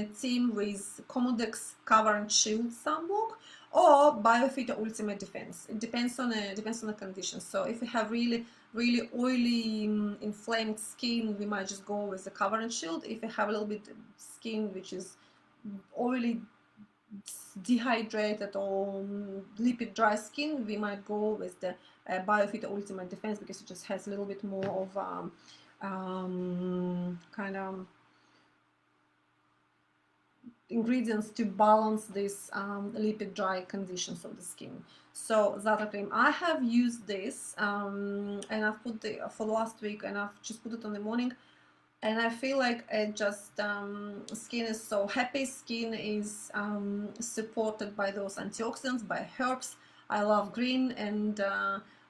a team with Comodex Cover and Shield Sunblock or BioPhyto Ultimate Defense. It depends on the condition. So if you have really oily, inflamed skin, we might just go with the Cover and Shield. If you have a little bit skin which is oily, dehydrated or lipid dry skin, we might go with the BioPhyto Ultimate Defense because it just has a little bit more of kind of ingredients to balance this lipid dry conditions of the skin. So Za'atar cream, I have used this and I've put for last week, and I've just put it on the morning, and I feel like it just skin is so happy. Skin is supported by those antioxidants, by herbs. I love green, and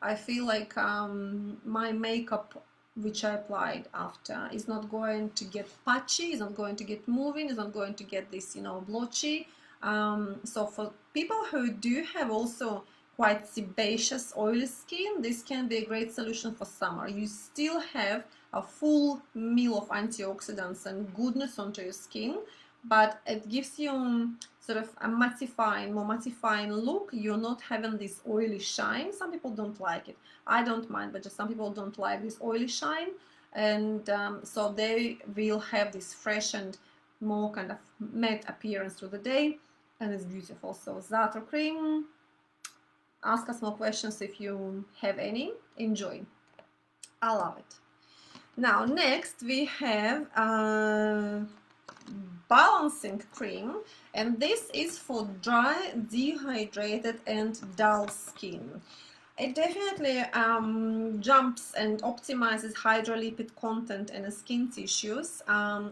I feel like my makeup which I applied after is not going to get patchy, is not going to get moving, is not going to get this, you know, blotchy. So for people who do have also quite sebaceous oily skin, this can be a great solution for summer. You still have a full meal of antioxidants and goodness onto your skin, but it gives you sort of a more mattifying look. You're not having this oily shine. Some people don't like it. I don't mind, but just some people don't like this oily shine, and so they will have this fresh and more kind of matte appearance through the day, and it's beautiful. So Za'atar cream, ask us more questions if you have any. Enjoy. I love it. Now next we have balancing cream, and this is for dry, dehydrated and dull skin. It definitely jumps and optimizes hydrolipid content in the skin tissues.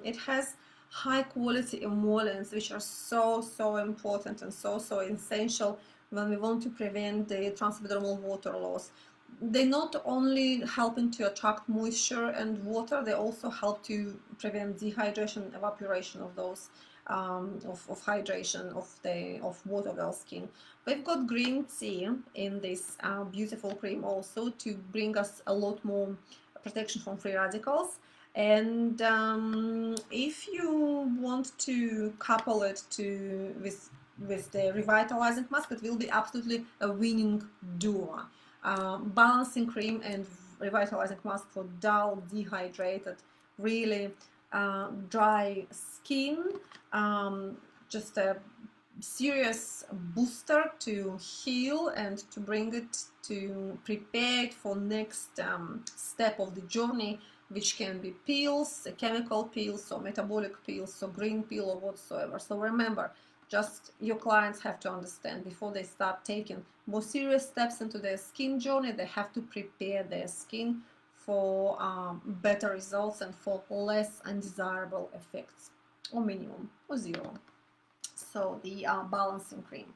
It has high quality emollients, which are so important and so essential when we want to prevent the transepidermal water loss. They not only helping to attract moisture and water, they also help to prevent dehydration, evaporation of those of hydration of water of our skin. We've got green tea in this beautiful cream also to bring us a lot more protection from free radicals. And if you want to couple it with the Revitalizing Mask, it will be absolutely a winning duo. Balancing cream and Revitalizing Mask for dull, dehydrated, really dry skin. Just a serious booster to heal and to bring it to prepare it for next step of the journey, which can be peels, chemical peels, or metabolic peels, or green peel, or whatsoever. So remember, just your clients have to understand before they start taking more serious steps into their skin journey, they have to prepare their skin for better results and for less undesirable effects, or minimum, or zero. So the balancing cream.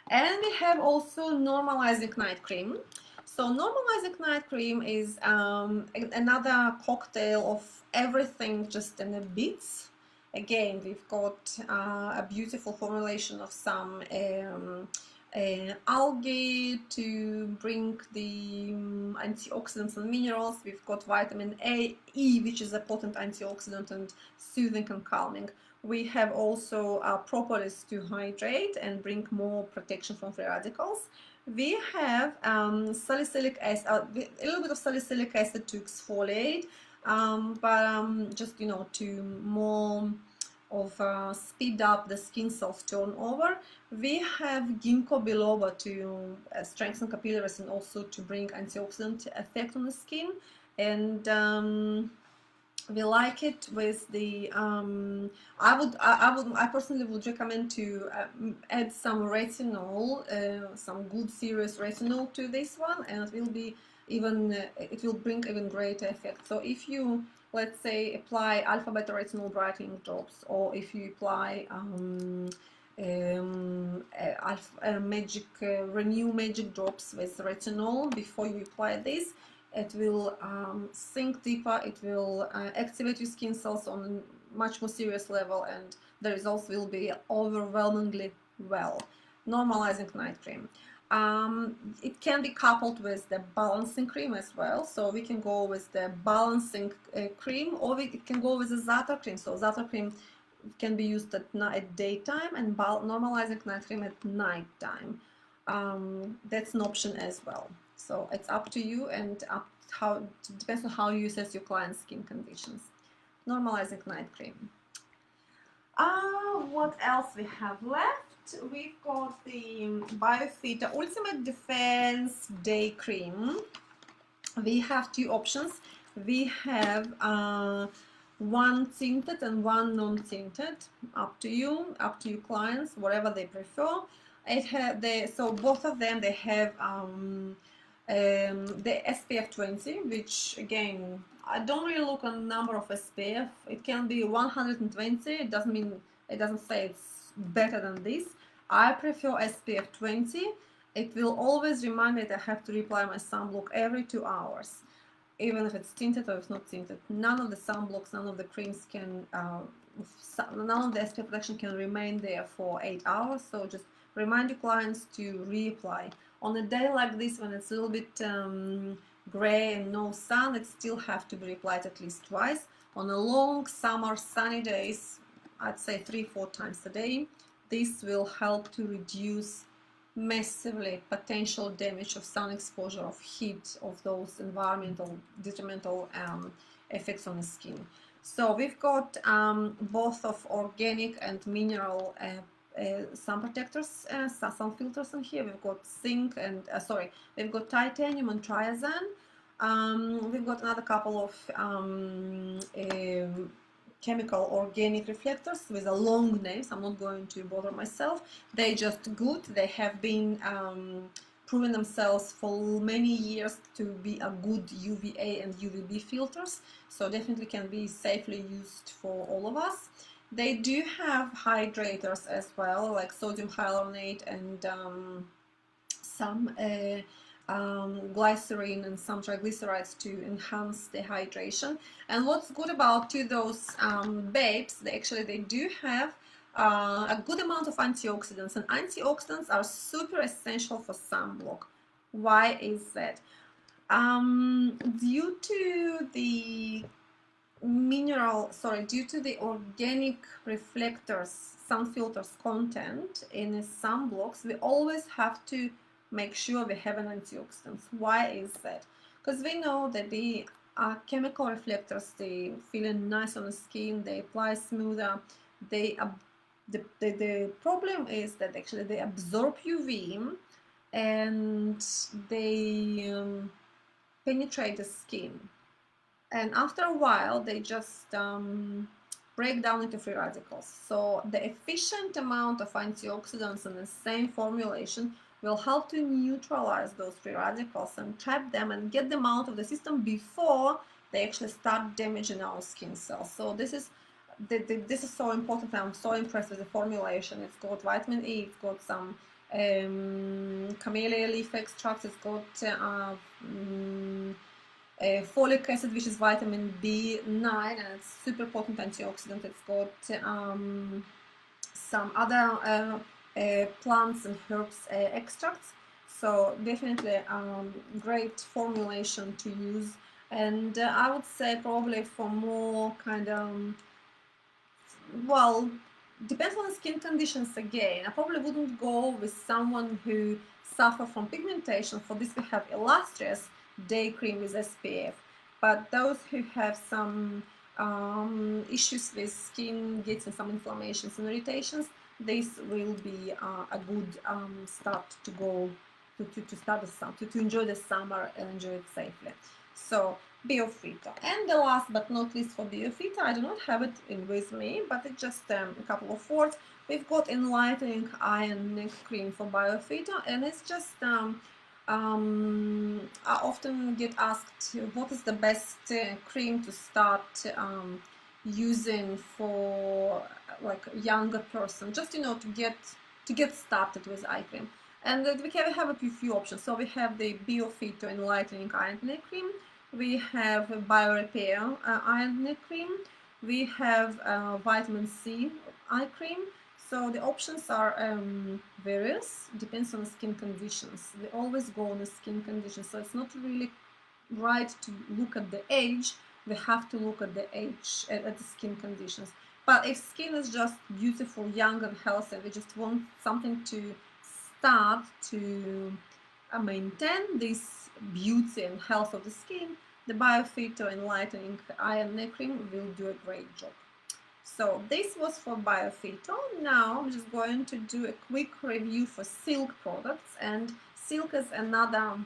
And we have also normalizing night cream. So normalizing night cream is another cocktail of everything just in a bit. Again, we've got a beautiful formulation of some algae to bring the antioxidants and minerals. We've got vitamin A, E, which is a potent antioxidant and soothing and calming. We have also propolis to hydrate and bring more protection from free radicals. We have salicylic acid, a little bit of salicylic acid to exfoliate, but just, you know, to more speed up the skin cells turnover. We have ginkgo biloba to strengthen capillaries and also to bring antioxidant effect on the skin. And we like it with the I personally would recommend to add some retinol, some good serious retinol to this one, and it will be even it will bring even greater effect. So if you, let's say, apply alpha beta retinol brightening drops, or if you apply magic renew magic drops with retinol before you apply this, it will sink deeper, it will activate your skin cells on a much more serious level, and the results will be overwhelmingly well. Normalizing night cream. It can be coupled with the balancing cream as well, so we can go with the balancing cream, or we can go with the za'atar cream. So za'atar cream can be used at daytime, and normalizing night cream at nighttime. That's an option as well. So it's up to you, and it depends on how you assess your client's skin conditions. Normalizing night cream. What else we have left? We've got the BioPhyto Ultimate Defense Day Cream. We have two options. We have one tinted and one non-tinted. Up to you, up to your clients, whatever they prefer. So both of them, they have the SPF 20, which again, I don't really look on the number of SPF. It can be 120. It doesn't say it's better than this. I prefer SPF 20. It will always remind me that I have to reapply my sunblock every 2 hours, even if it's tinted or it's not tinted. None of the sunblocks, none of the creams can, none of the SPF protection can remain there for 8 hours. So just remind your clients to reapply. On a day like this, when it's a little bit gray and no sun, it still have to be reapplied at least twice. On a long summer sunny days, I'd say 3-4 times a day. This will help to reduce massively potential damage of sun exposure, of heat, of those environmental detrimental effects on the skin. So we've got both of organic and mineral sun protectors, sun filters in here. We've got zinc and we've got titanium and triazine. We've got another couple of chemical organic reflectors with a long name, so I'm not going to bother myself. They're just good. They have been proven themselves for many years to be a good UVA and UVB filters, so definitely can be safely used for all of us. They do have hydrators as well, like sodium hyaluronate and some glycerin and some triglycerides to enhance the hydration. And what's good about those babes, they do have a good amount of antioxidants, and antioxidants are super essential for sunblock. Why is that? Due to the organic reflectors, sun filters content in the sunblocks, we always have to make sure we have an antioxidants. Why is that? Because we know that the chemical reflectors, they feel nice on the skin, they apply smoother. The problem is that actually they absorb UV and they penetrate the skin, and after a while they just break down into free radicals. So the efficient amount of antioxidants in the same formulation will help to neutralize those free radicals and trap them and get them out of the system before they actually start damaging our skin cells. So this is so important. I'm so impressed with the formulation. It's got vitamin E, it's got some camellia leaf extracts, it's got folic acid, which is vitamin B9, and it's super potent antioxidant. It's got some other plants and herbs extracts, so definitely great formulation to use. And I would say probably for more kind of, well, depends on the skin conditions again. I probably wouldn't go with someone who suffer from pigmentation. For this we have illustrious day cream with SPF, but those who have some issues with skin, getting some inflammations and irritations, this will be a good start to go to start the summer, to enjoy the summer and enjoy it safely. So BioPhyto. And the last but not least for BioPhyto, I do not have it in with me, but it's just a couple of words. We've got Enlightening Iron Neck Cream for BioPhyto, and it's just I often get asked what is the best cream to start using for like a younger person, just to get started with eye cream. And we have a few options. So we have the BioPhyto Enlightening Iron Neck Cream. We have BioRepair Iron Neck Cream. We have Vitamin C Eye Cream. So the options are various, depends on the skin conditions. We always go on the skin conditions, so it's not really right to look at the age. We have to look at the age, at the skin conditions. But if skin is just beautiful, young and healthy, we just want something to start to maintain this beauty and health of the skin, the BioPhyto Enlightening Iron Neck Cream will do a great job. So this was for BioPhyto. Now I'm just going to do a quick review for Silk products, and Silk is another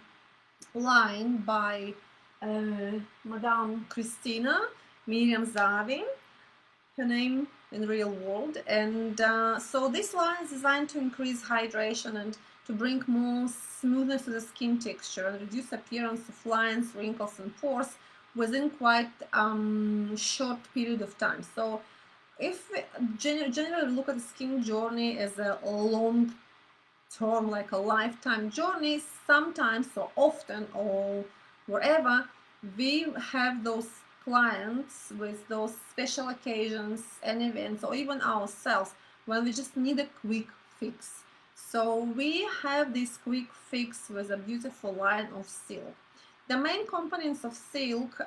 line by Madame Christina Miriam Zavi, her name in real world. And so this line is designed to increase hydration and to bring more smoothness to the skin texture and reduce appearance of lines, wrinkles and pores within quite short period of time. So if we generally look at the skin journey as a long term, like a lifetime journey, sometimes or often or wherever we have those clients with those special occasions and events, or even ourselves, when we just need a quick fix. So we have this quick fix with a beautiful line of Silk. The main components of Silk,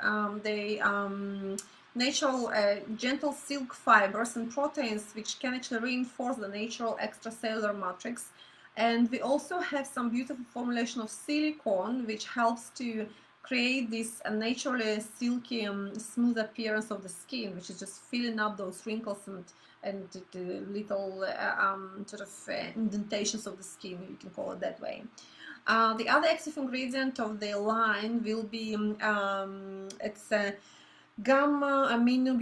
natural gentle silk fibers and proteins which can actually reinforce the natural extracellular matrix. And we also have some beautiful formulation of silicone which helps to create this naturally silky smooth appearance of the skin, which is just filling up those wrinkles and the little sort of indentations of the skin, you can call it that way. The other active ingredient of the line will be it's a gamma amino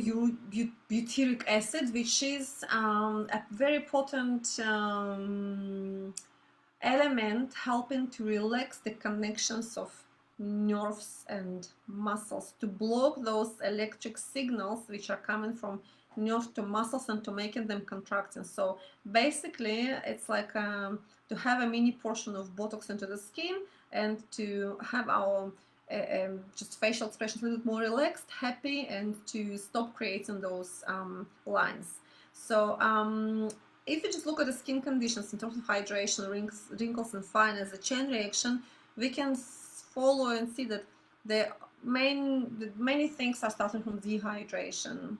butyric acid, which is a very potent element helping to relax the connections of nerves and muscles, to block those electric signals which are coming from nerve to muscles and to making them contracting. So basically it's like to have a mini portion of Botox into the skin and to have our just facial expressions a little bit more relaxed, happy, and to stop creating those lines. So if you just look at the skin conditions in terms of hydration, wrinkles and fine as a chain reaction, we can follow and see that the many things are starting from dehydration.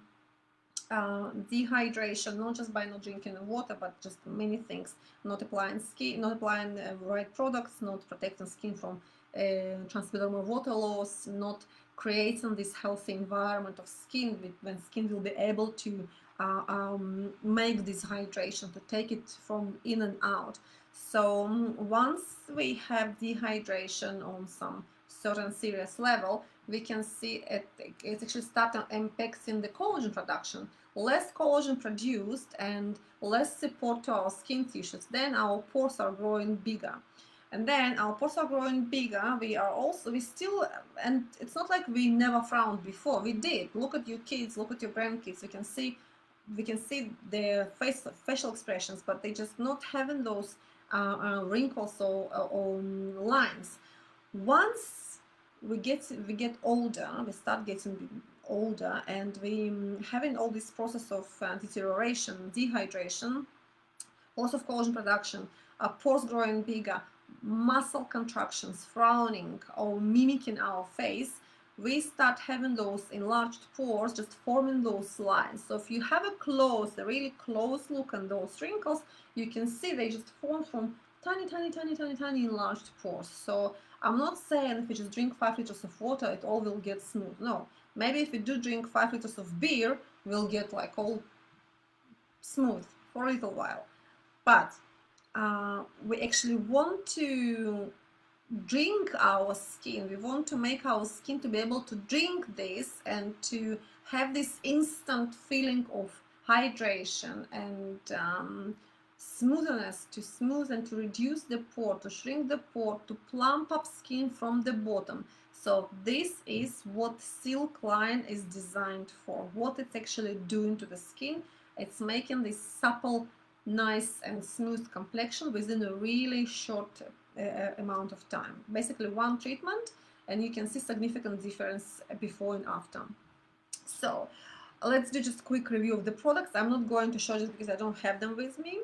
Dehydration, not just by not drinking water, but just many things, not applying right products, not protecting skin from transdermal water loss, not creating this healthy environment of skin when skin will be able to make this hydration, to take it from in and out. So once we have dehydration on some certain serious level, we can see it's actually starting impacting the collagen production. Less collagen produced and less support to our skin tissues, then our pores are growing bigger. And then our pores are growing bigger. We still, and it's not like we never frowned before. We did. Look at your kids, look at your grandkids. We can see their facial expressions, but they just not having those wrinkles or lines. Once we get older, we start getting older, and we having all this process of deterioration, dehydration, loss of collagen production, pores growing bigger, muscle contractions, frowning, or mimicking our face, we start having those enlarged pores, just forming those lines. So if you have a really close look on those wrinkles, you can see they just form from tiny enlarged pores. So I'm not saying if you just drink 5 liters of water, it all will get smooth. No, maybe if you do drink 5 liters of beer, we'll get like all smooth for a little while. But we actually want to drink our skin. We want to make our skin to be able to drink this and to have this instant feeling of hydration and smoothness, to smooth and to reduce the pore, to shrink the pore, to plump up skin from the bottom. So this is what Silk line is designed for, what it's actually doing to the skin. It's making this supple, nice and smooth complexion within a really short amount of time. Basically one treatment and you can see significant difference before and after. So let's do just a quick review of the products. I'm not going to show just because I don't have them with me,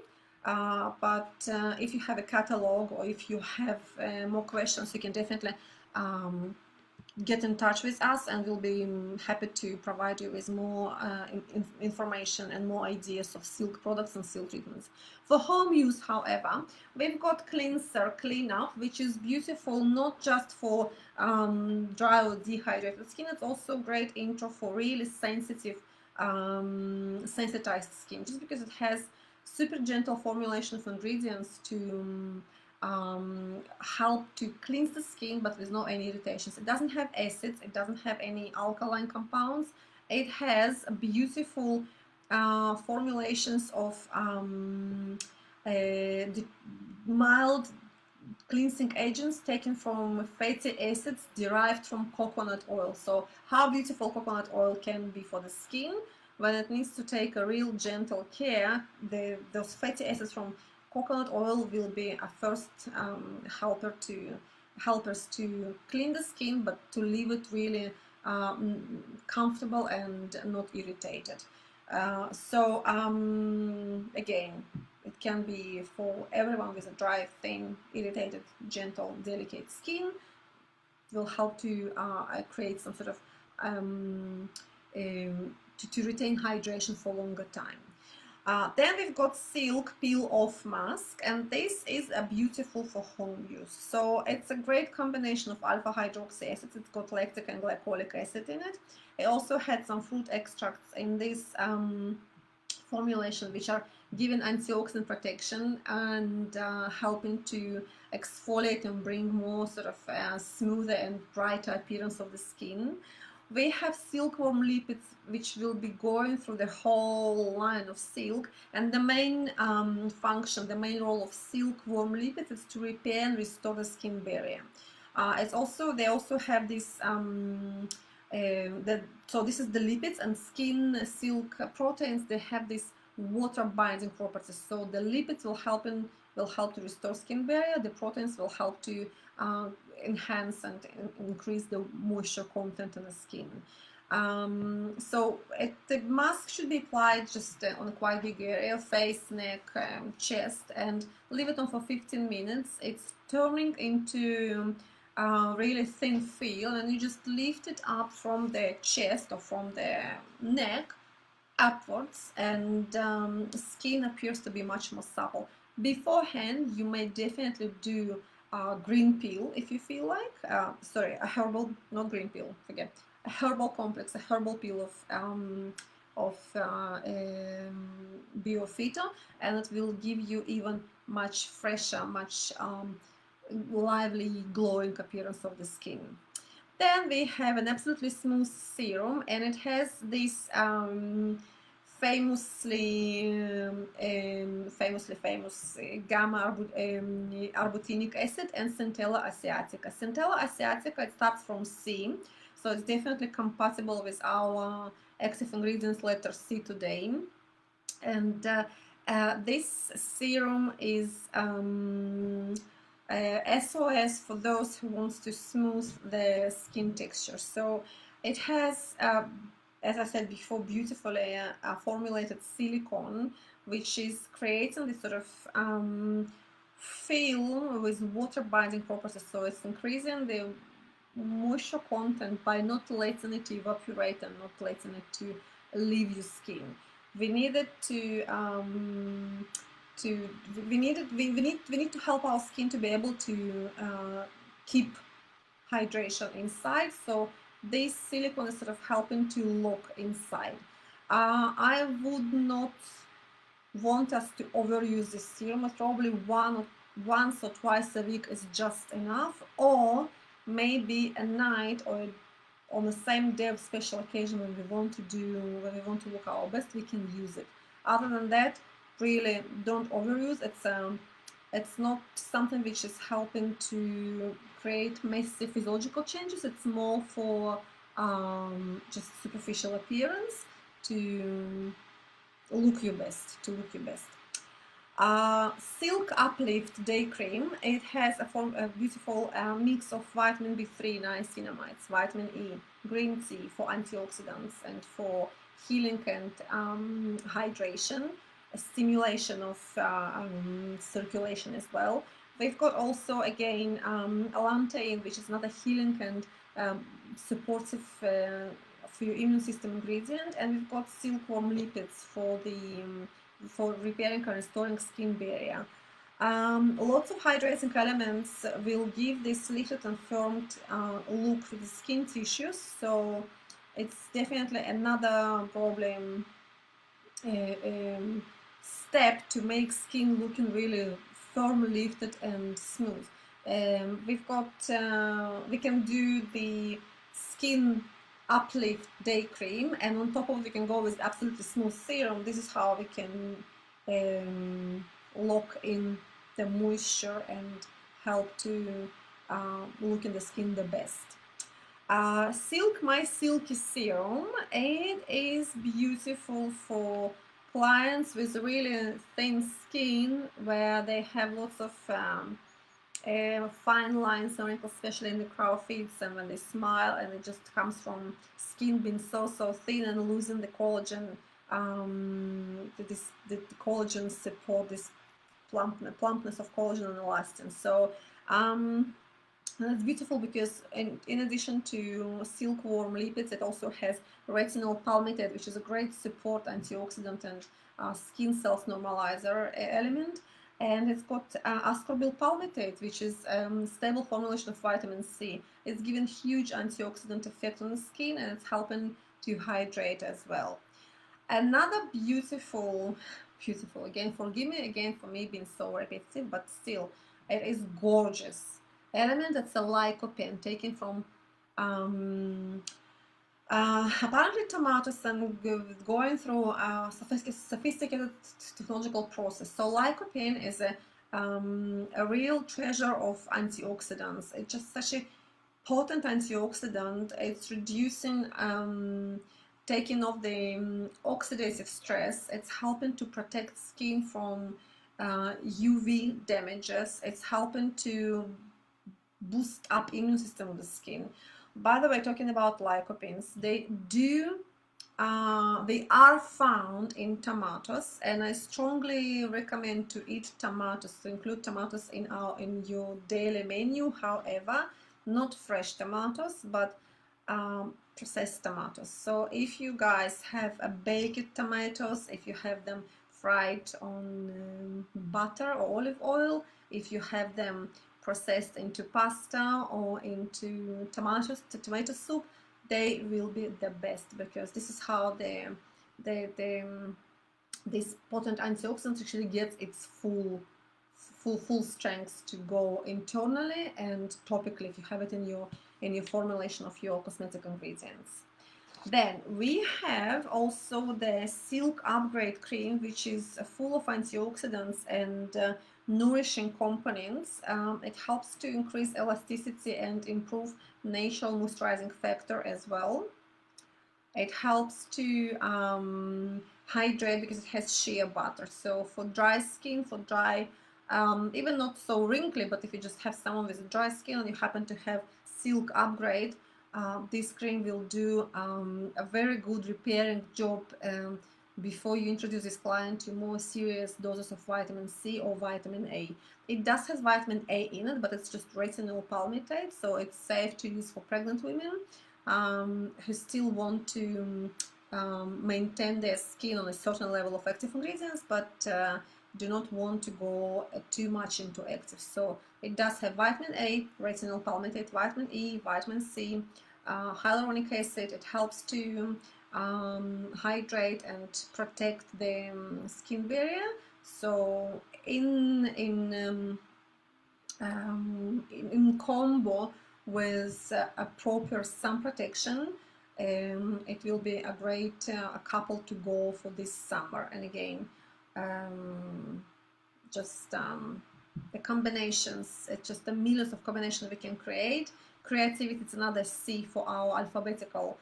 but if you have a catalog or if you have more questions, you can definitely get in touch with us and we'll be happy to provide you with more information and more ideas of Silk products and Silk treatments. For home use, however, we've got Cleanser Clean Up, which is beautiful not just for dry or dehydrated skin, it's also great intro for really sensitive, sensitized skin, just because it has super gentle formulation of ingredients to help to cleanse the skin but with no any irritations. It doesn't have acids, it doesn't have any alkaline compounds, it has beautiful formulations of the mild cleansing agents taken from fatty acids derived from coconut oil. So how beautiful coconut oil can be for the skin when it needs to take a real gentle care. Those fatty acids from coconut oil will be a first helpers to clean the skin, but to leave it really comfortable and not irritated. Again, it can be for everyone with a dry, thin, irritated, gentle, delicate skin. It will help to create some sort of to retain hydration for longer time. Then we've got Silk Peel Off Mask, and this is a beautiful for home use. So it's a great combination of alpha hydroxy acids. It's got lactic and glycolic acid in it. It also had some fruit extracts in this formulation, which are giving antioxidant protection and helping to exfoliate and bring more sort of smoother and brighter appearance of the skin. We have silkworm lipids, which will be going through the whole line of Silk, and the main function, the main role of silkworm lipids is to repair and restore the skin barrier. They also have this so this is the lipids, and skin silk proteins, they have this water binding properties. So the lipids will help to restore skin barrier. The proteins will help to enhance and increase the moisture content in the skin. The mask should be applied just on a quite big area, face, neck, chest, and leave it on for 15 minutes. It's turning into a really thin feel, and you just lift it up from the chest or from the neck upwards, and skin appears to be much more supple. Beforehand, you may definitely do green peel if you feel like, a herbal, not green peel, forget, a herbal complex, a herbal peel of BioPhyto, and it will give you even much fresher, much lively, glowing appearance of the skin. Then we have an absolutely smooth serum, and it has this famous gamma arbutinic acid and Centella asiatica. Centella asiatica, it starts from C, so it's definitely compatible with our active ingredients letter C today. And this serum is SOS for those who wants to smooth the skin texture. So it has, as I said before, beautifully formulated silicone, which is creating this sort of film with water binding properties. So it's increasing the moisture content by not letting it evaporate and not letting it to leave your skin. We needed to we need to help our skin to be able to keep hydration inside. So this silicone is sort of helping to lock inside. I would not want us to overuse this serum. Probably once or twice a week is just enough, or maybe a night or on the same day of special occasion when we want to look our best, we can use it. Other than that, really don't overuse. It's not something which is helping to create massive physiological changes. It's more for just superficial appearance, to look your best, Silk Uplift Day Cream. It has a beautiful mix of vitamin B3, niacinamides, vitamin E, green tea for antioxidants and for healing and hydration, a stimulation of circulation as well. We've got also again Allantoin, which is another healing and supportive for your immune system ingredient, and we've got silkworm lipids for repairing and restoring skin barrier. Lots of hydrating elements will give this lifted and firmed look to the skin tissues, so it's definitely another problem step to make skin looking really firm, lifted and smooth. We can do the skin uplift day cream, and on top of it we can go with absolutely smooth serum. This is how we can lock in the moisture and help to look in the skin the best. My Silky Serum, it is beautiful for clients with really thin skin where they have lots of fine lines and wrinkles, especially in the crow feet, and when they smile, and it just comes from skin being so thin and losing the collagen. The collagen support this plumpness of collagen and elastin. So and it's beautiful because in addition to silkworm lipids, it also has retinol palmitate, which is a great support antioxidant and skin cells normalizer element. And it's got ascorbyl palmitate, which is stable formulation of vitamin C. It's giving huge antioxidant effect on the skin, and it's helping to hydrate as well. Another beautiful, again, forgive me again for me being so repetitive, but still, it is gorgeous element. That's a lycopene taken from apparently tomatoes and going through a sophisticated technological process. So lycopene is a real treasure of antioxidants. It's just such a potent antioxidant. It's reducing taking off the oxidative stress. It's helping to protect skin from UV damages. It's helping to boost up immune system of the skin. By the way, talking about lycopenes, they are found in tomatoes, and I strongly recommend to eat tomatoes, to include tomatoes in your daily menu. However, not fresh tomatoes, but processed tomatoes. So if you guys have a baked tomatoes, if you have them fried on butter or olive oil, if you have them processed into pasta or into tomato soup, they will be the best, because this is how this potent antioxidant actually gets its full strength to go internally and topically if you have it in your formulation of your cosmetic ingredients. Then we have also the Silk Upgrade Cream, which is full of antioxidants and nourishing components. It helps to increase elasticity and improve natural moisturizing factor as well. It helps to hydrate because it has shea butter. So for dry skin, for dry, even not so wrinkly, but if you just have someone with dry skin and you happen to have Silk Upgrade, this cream will do a very good repairing job before you introduce this client to more serious doses of vitamin C or vitamin A. It does have vitamin A in it, but it's just retinol palmitate, so it's safe to use for pregnant women who still want to maintain their skin on a certain level of active ingredients, but do not want to go too much into active. So it does have vitamin A, retinol palmitate, vitamin E, vitamin C, hyaluronic acid. It helps to hydrate and protect the skin barrier. So in combo with a proper sun protection, it will be a great couple to go for this summer. And again, the combinations, it's just the millions of combinations we can create. Creativity is another C for our alphabetical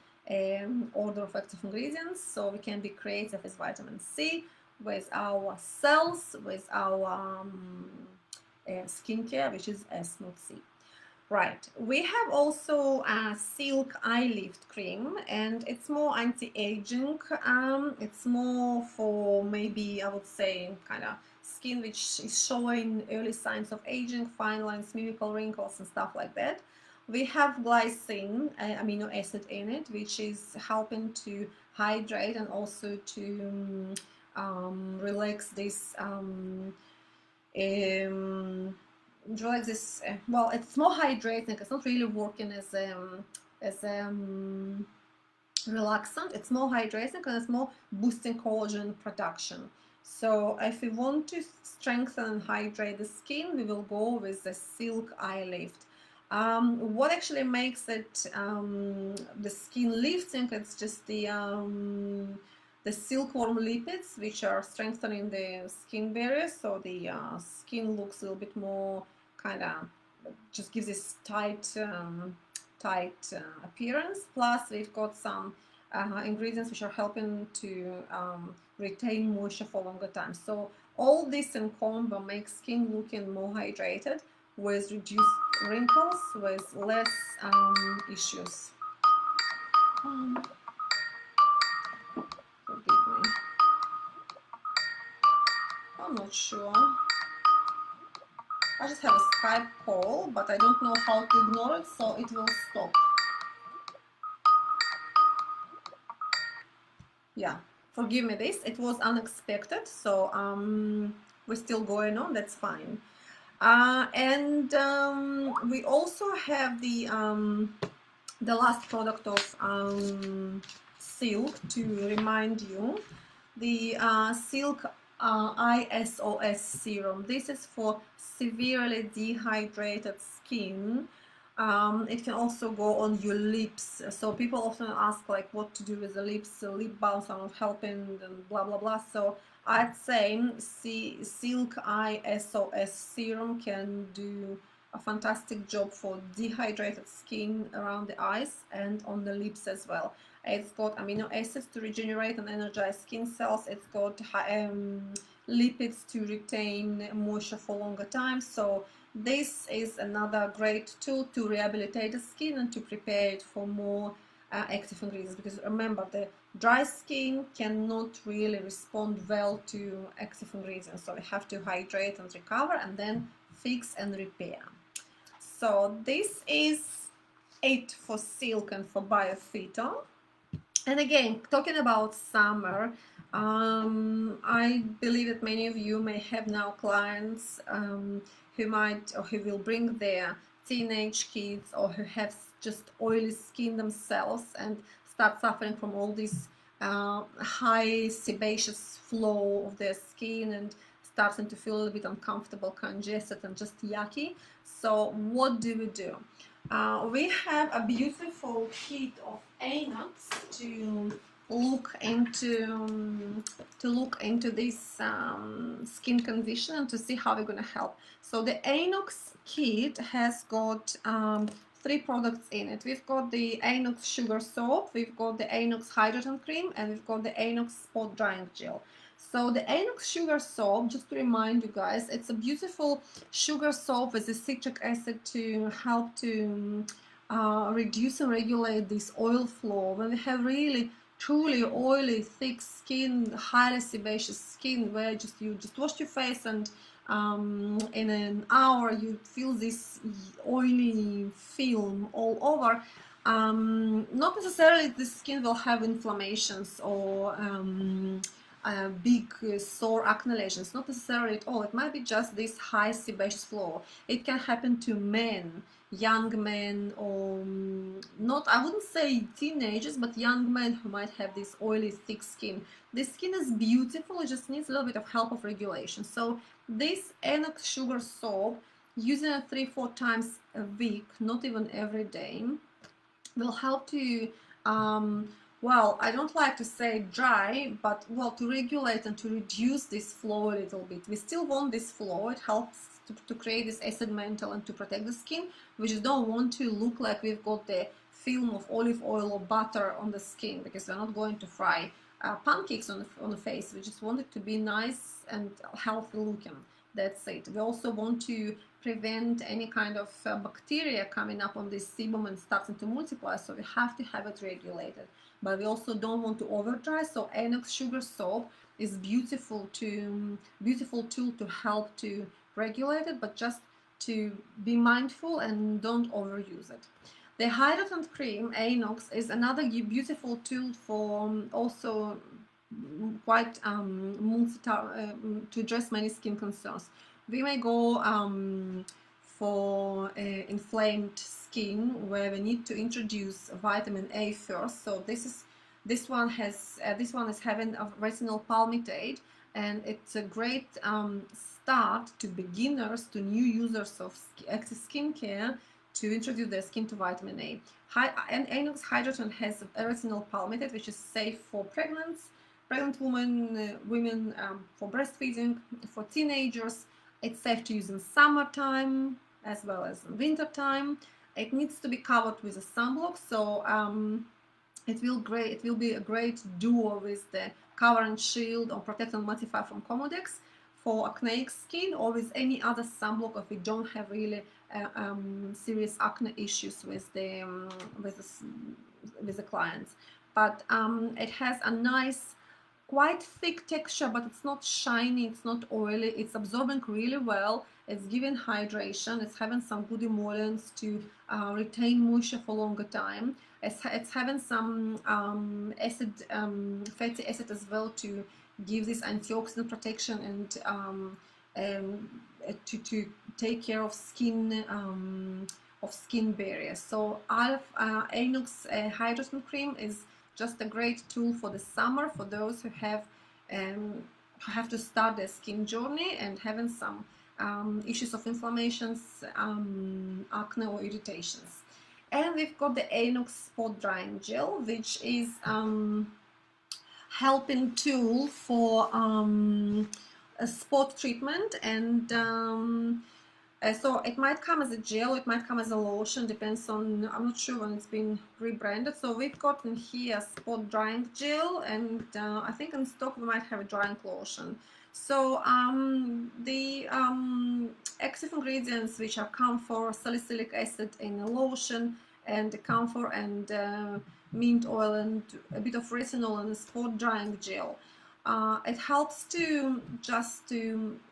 order of active ingredients. So we can be creative with vitamin C, with our cells, with our skincare, which is S, not C. Right, we have also a silk eye lift cream, and it's more anti-aging. It's more for, maybe I would say, kind of skin which is showing early signs of aging, fine lines, mimical wrinkles and stuff like that. We have glycine, amino acid in it, which is helping to hydrate and also to relax this like this. Well, it's more hydrating. It's not really working as relaxant. It's more hydrating and it's more boosting collagen production. So if we want to strengthen and hydrate the skin, we will go with the silk eye lift. What actually makes it the skin lifting? It's just the silkworm lipids, which are strengthening the skin barrier, so the skin looks a little bit more kind of, just gives this tight appearance. Plus we've got some ingredients which are helping to retain moisture for longer time. So all this in combo makes skin looking more hydrated, with reduced wrinkles, with less issues. Forgive me. I'm not sure. I just have a Skype call, but I don't know how to ignore it, so it will stop. Yeah, forgive me this. It was unexpected, so we're still going on. That's fine. And we also have the last product of silk, to remind you, the silk ISOS serum. This is for severely dehydrated skin. It can also go on your lips. So people often ask like what to do with the lips. Lip balms are not helping and blah blah blah. So I'd say silk ISOS serum can do a fantastic job for dehydrated skin around the eyes and on the lips as well. It's got amino acids to regenerate and energize skin cells. It's got lipids to retain moisture for longer time. So this is another great tool to rehabilitate the skin and to prepare it for more active ingredients. Because remember, the dry skin cannot really respond well to active ingredients. So we have to hydrate and recover and then fix and repair. So this is it for silk and for BioPhyto. And again, talking about summer, I believe that many of you may have now clients who might, or who will bring their teenage kids, or who have just oily skin themselves and start suffering from all this high sebaceous flow of their skin and starting to feel a little bit uncomfortable, congested and just yucky. So what do? We have a beautiful kit of anox to look into this skin condition and to see how we're going to help. So the anox kit has got 3 products in it. We've got the anox sugar soap, we've got the anox hydrating cream, and we've got the anox spot drying gel. So the anox sugar soap, just to remind you guys, it's a beautiful sugar soap with the citric acid to help to reduce and regulate this oil flow. When we have really truly oily, thick skin, highly sebaceous skin, where you just wash your face and in an hour you feel this oily film all over. Not necessarily the skin will have inflammations or big sore acne lesions. Not necessarily at all. It might be just this high sebaceous flow. It can happen to men, young men, or not, I wouldn't say teenagers, but young men who might have this oily, thick skin. The skin is beautiful, it just needs a little bit of help of regulation. So this enox sugar soap, using it 3-4 times a week, not even every day, will help to well, I don't like to say dry, but well, to regulate and to reduce this flow a little bit. We still want this flow. It helps to create this acid mantle and to protect the skin. We just don't want to look like we've got the film of olive oil or butter on the skin, because we're not going to fry pancakes on the face. We just want it to be nice and healthy looking. That's it. We also want to prevent any kind of bacteria coming up on this sebum and starting to multiply, so we have to have it regulated. But we also don't want to over dry, so enox sugar soap is beautiful tool to help to regulate it, but just to be mindful and don't overuse it. The hydratant cream enox is another beautiful tool for also quite to address many skin concerns. We may go for inflamed skin where we need to introduce vitamin A first. So this one is having a retinol palmitate, and it's a great start to beginners, to new users of active skincare, to introduce their skin to vitamin A. And enox hydratant has retinol palmitate, which is safe for pregnant women, for breastfeeding, for teenagers. It's safe to use in summertime as well as in winter time. It needs to be covered with a sunblock, so it will be a great duo with the Cover and Shield or Protect and Mattify from Comodex for acneic skin, or with any other sunblock if we don't have really serious acne issues with the clients. But it has a nice, quite thick texture, but it's not shiny, it's not oily, it's absorbing really well, it's giving hydration, it's having some good emollients to retain moisture for longer time, it's having some fatty acid as well to give this antioxidant protection and to take care of skin barriers. So enox hydration cream is just a great tool for the summer for those who have to start their skin journey and having some issues of inflammations, acne or irritations. And we've got the enox spot drying gel, which is helping tool for a spot treatment, and so it might come as a gel, it might come as a lotion, depends on, I'm not sure when it's been rebranded. So we've got in here spot drying gel, and I think in stock we might have a drying lotion. So the active ingredients which are camphor, salicylic acid in a lotion, and camphor and mint oil and a bit of retinol and a spot drying gel. It helps to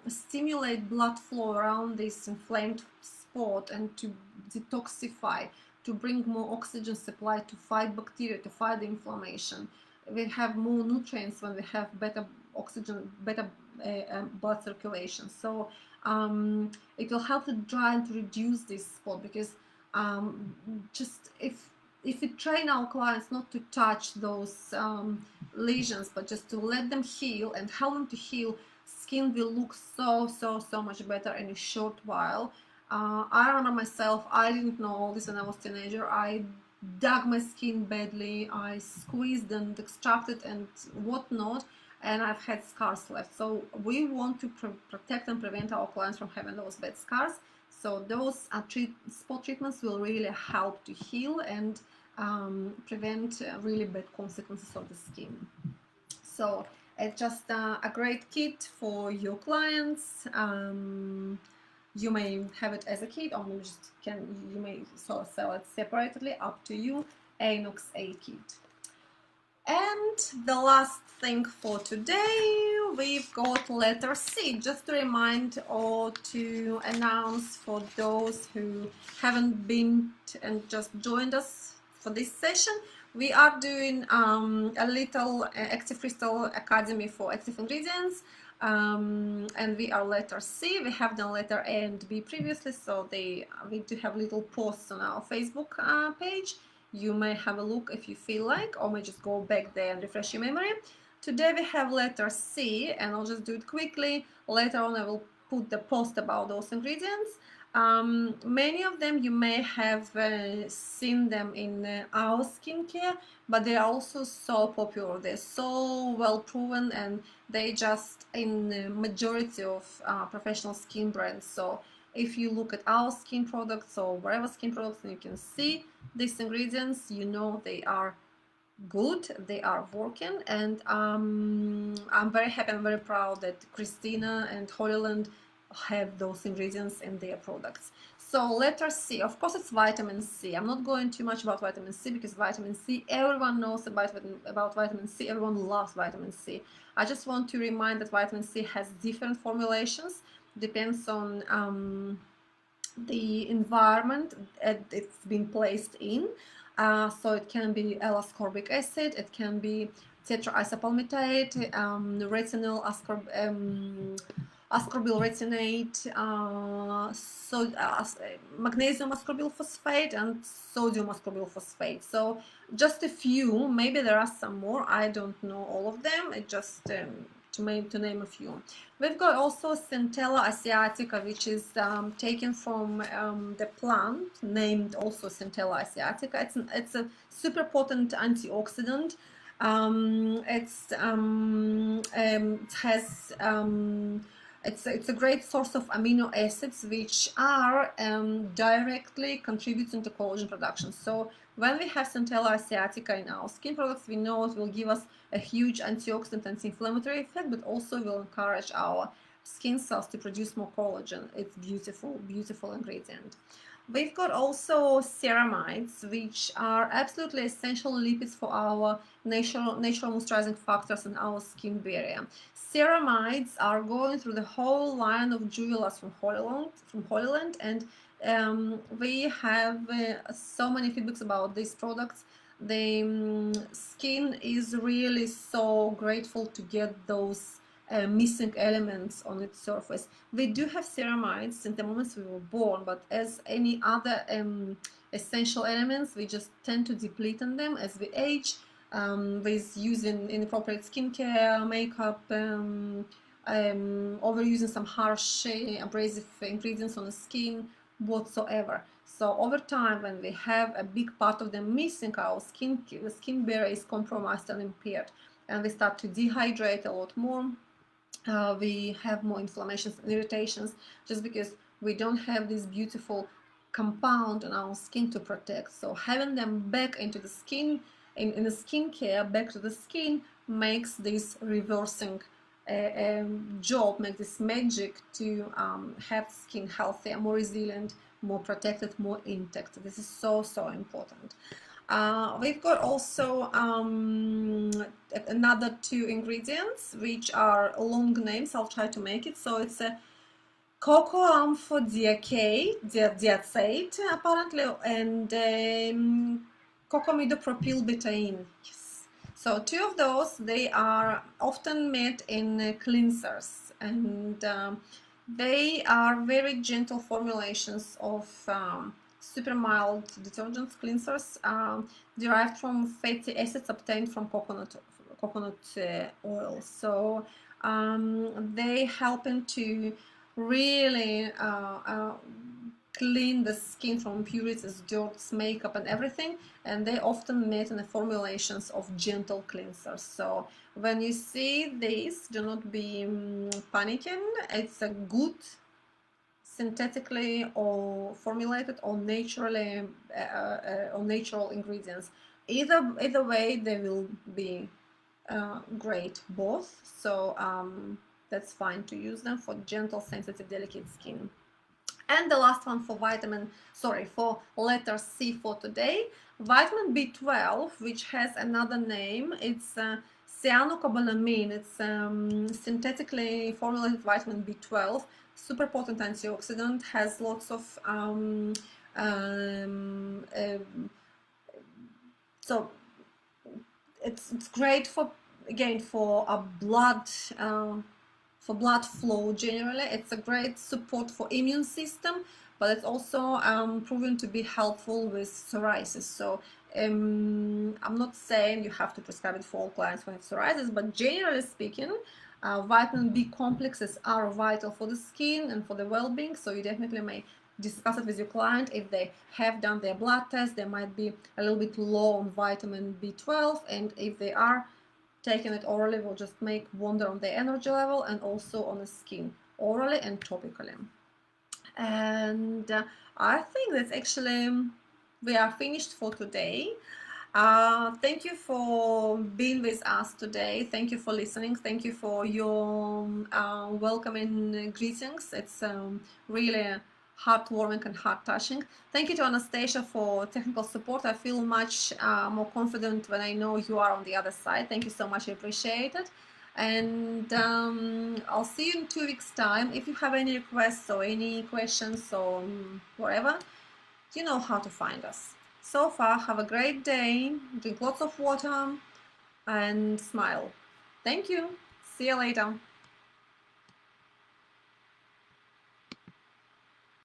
stimulate blood flow around this inflamed spot and to detoxify, to bring more oxygen supply, to fight bacteria, to fight the inflammation. We have more nutrients when we have better oxygen, better blood circulation. So it will help to dry and to reduce this spot, because just if we train our clients not to touch those lesions, but just to let them heal and help them to heal, skin will look so much better in a short while. I remember myself, I didn't know all this when I was a teenager. I dug my skin badly, I squeezed and extracted and whatnot, and I've had scars left. So we want to protect and prevent our clients from having those bad scars. So those spot treatments will really help to heal and prevent really bad consequences of the skin. So it's just a great kit for your clients. You may have it as a kit, or you may sell it separately, up to you. enox A kit. And the last thing for today, we've got letter C. Just to remind or to announce for those who haven't been and just joined us for this session, We are doing a little Active Crystal Academy for active ingredients, and we are letter C. We have done letter A and B previously, so we do have little posts on our Facebook page. You may have a look if you feel like, or may just go back there and refresh your memory. Today we have letter C, and I'll just do it quickly. Later on I will put the post about those ingredients. Many of them you may have seen them in our skincare, but they are also so popular. They're so well proven, and they just in the majority of professional skin brands. So if you look at our skin products or whatever skin products, and you can see these ingredients, you know they are good, they are working, and I'm very happy and very proud that Christina and Holyland have those ingredients in their products. So letter C, of course it's vitamin C. I'm not going too much about vitamin C because vitamin C, everyone knows about vitamin C, everyone loves vitamin C. I just want to remind that vitamin C has different formulations, depends on the environment it's been placed in. So it can be L-ascorbic acid, it can be tetraisopalmitate, retinol, ascorbyl retinate, magnesium ascorbyl phosphate, and sodium ascorbyl phosphate. So just a few, maybe there are some more, I don't know all of them, it just to name a few. We've got also Centella asiatica, which is taken from the plant named also Centella asiatica. It's a super potent antioxidant. It's a great source of amino acids which are directly contributing to collagen production. So when we have Centella asiatica in our skin products, we know it will give us a huge antioxidant, anti-inflammatory effect, but also will encourage our skin cells to produce more collagen. It's beautiful, beautiful ingredient. We've got also ceramides, which are absolutely essential lipids for our natural moisturizing factors in our skin barrier. Ceramides are going through the whole line of jewelers from Holyland, and we have so many feedbacks about these products. The skin is really so grateful to get those missing elements on its surface. We do have ceramides since the moment we were born, but as any other essential elements, we just tend to deplete on them as we age, with using inappropriate skincare, makeup, overusing some harsh abrasive ingredients on the skin whatsoever. So over time, when we have a big part of them missing, our skin barrier is compromised and impaired, and we start to dehydrate a lot more. We have more inflammations and irritations just because we don't have this beautiful compound on our skin to protect. So having them back into the skin, in the skincare, back to the skin, makes this reversing job, make this magic to have skin healthier, more resilient, more protected, more intact. This is so important. We've got also another two ingredients which are long names. I'll try to make it. So it's a cocoamphodiacate apparently, and cocamidopropylbetaine. Yes. So two of those, they are often made in cleansers, and they are very gentle formulations of super mild detergents, cleansers, derived from fatty acids obtained from coconut oil. So they helping to really clean the skin from impurities, dirt, makeup, and everything, and they often made in the formulations of gentle cleansers. So when you see this, do not be panicking. It's a good synthetically or formulated or naturally or natural ingredients. Either way, they will be great both. So that's fine to use them for gentle, sensitive, delicate skin. And the last one for for letter C for today, vitamin B12, which has another name. It's cyanocobalamin. It's synthetically formulated vitamin B12, super potent antioxidant, has lots of so it's great for, again, for a blood for blood flow generally. It's a great support for immune system, but it's also proven to be helpful with psoriasis. So I'm not saying you have to prescribe it for all clients who have psoriasis, but generally speaking, vitamin B complexes are vital for the skin and for the well-being. So you definitely may discuss it with your client. If they have done their blood test, they might be a little bit low on vitamin B12, and if they are taking it orally, will just make wonder on the energy level and also on the skin, orally and topically. And I think that's actually, we are finished for today. Thank you for being with us today. Thank you for listening. Thank you for your welcoming greetings. It's really heartwarming and heart-touching. Thank you to Anastasia for technical support. I feel much more confident when I know you are on the other side. Thank you so much. I appreciate it. And I'll see you in 2 weeks' time. If you have any requests or any questions or whatever, you know how to find us. So far, have a great day, drink lots of water, and smile. Thank you. See you later.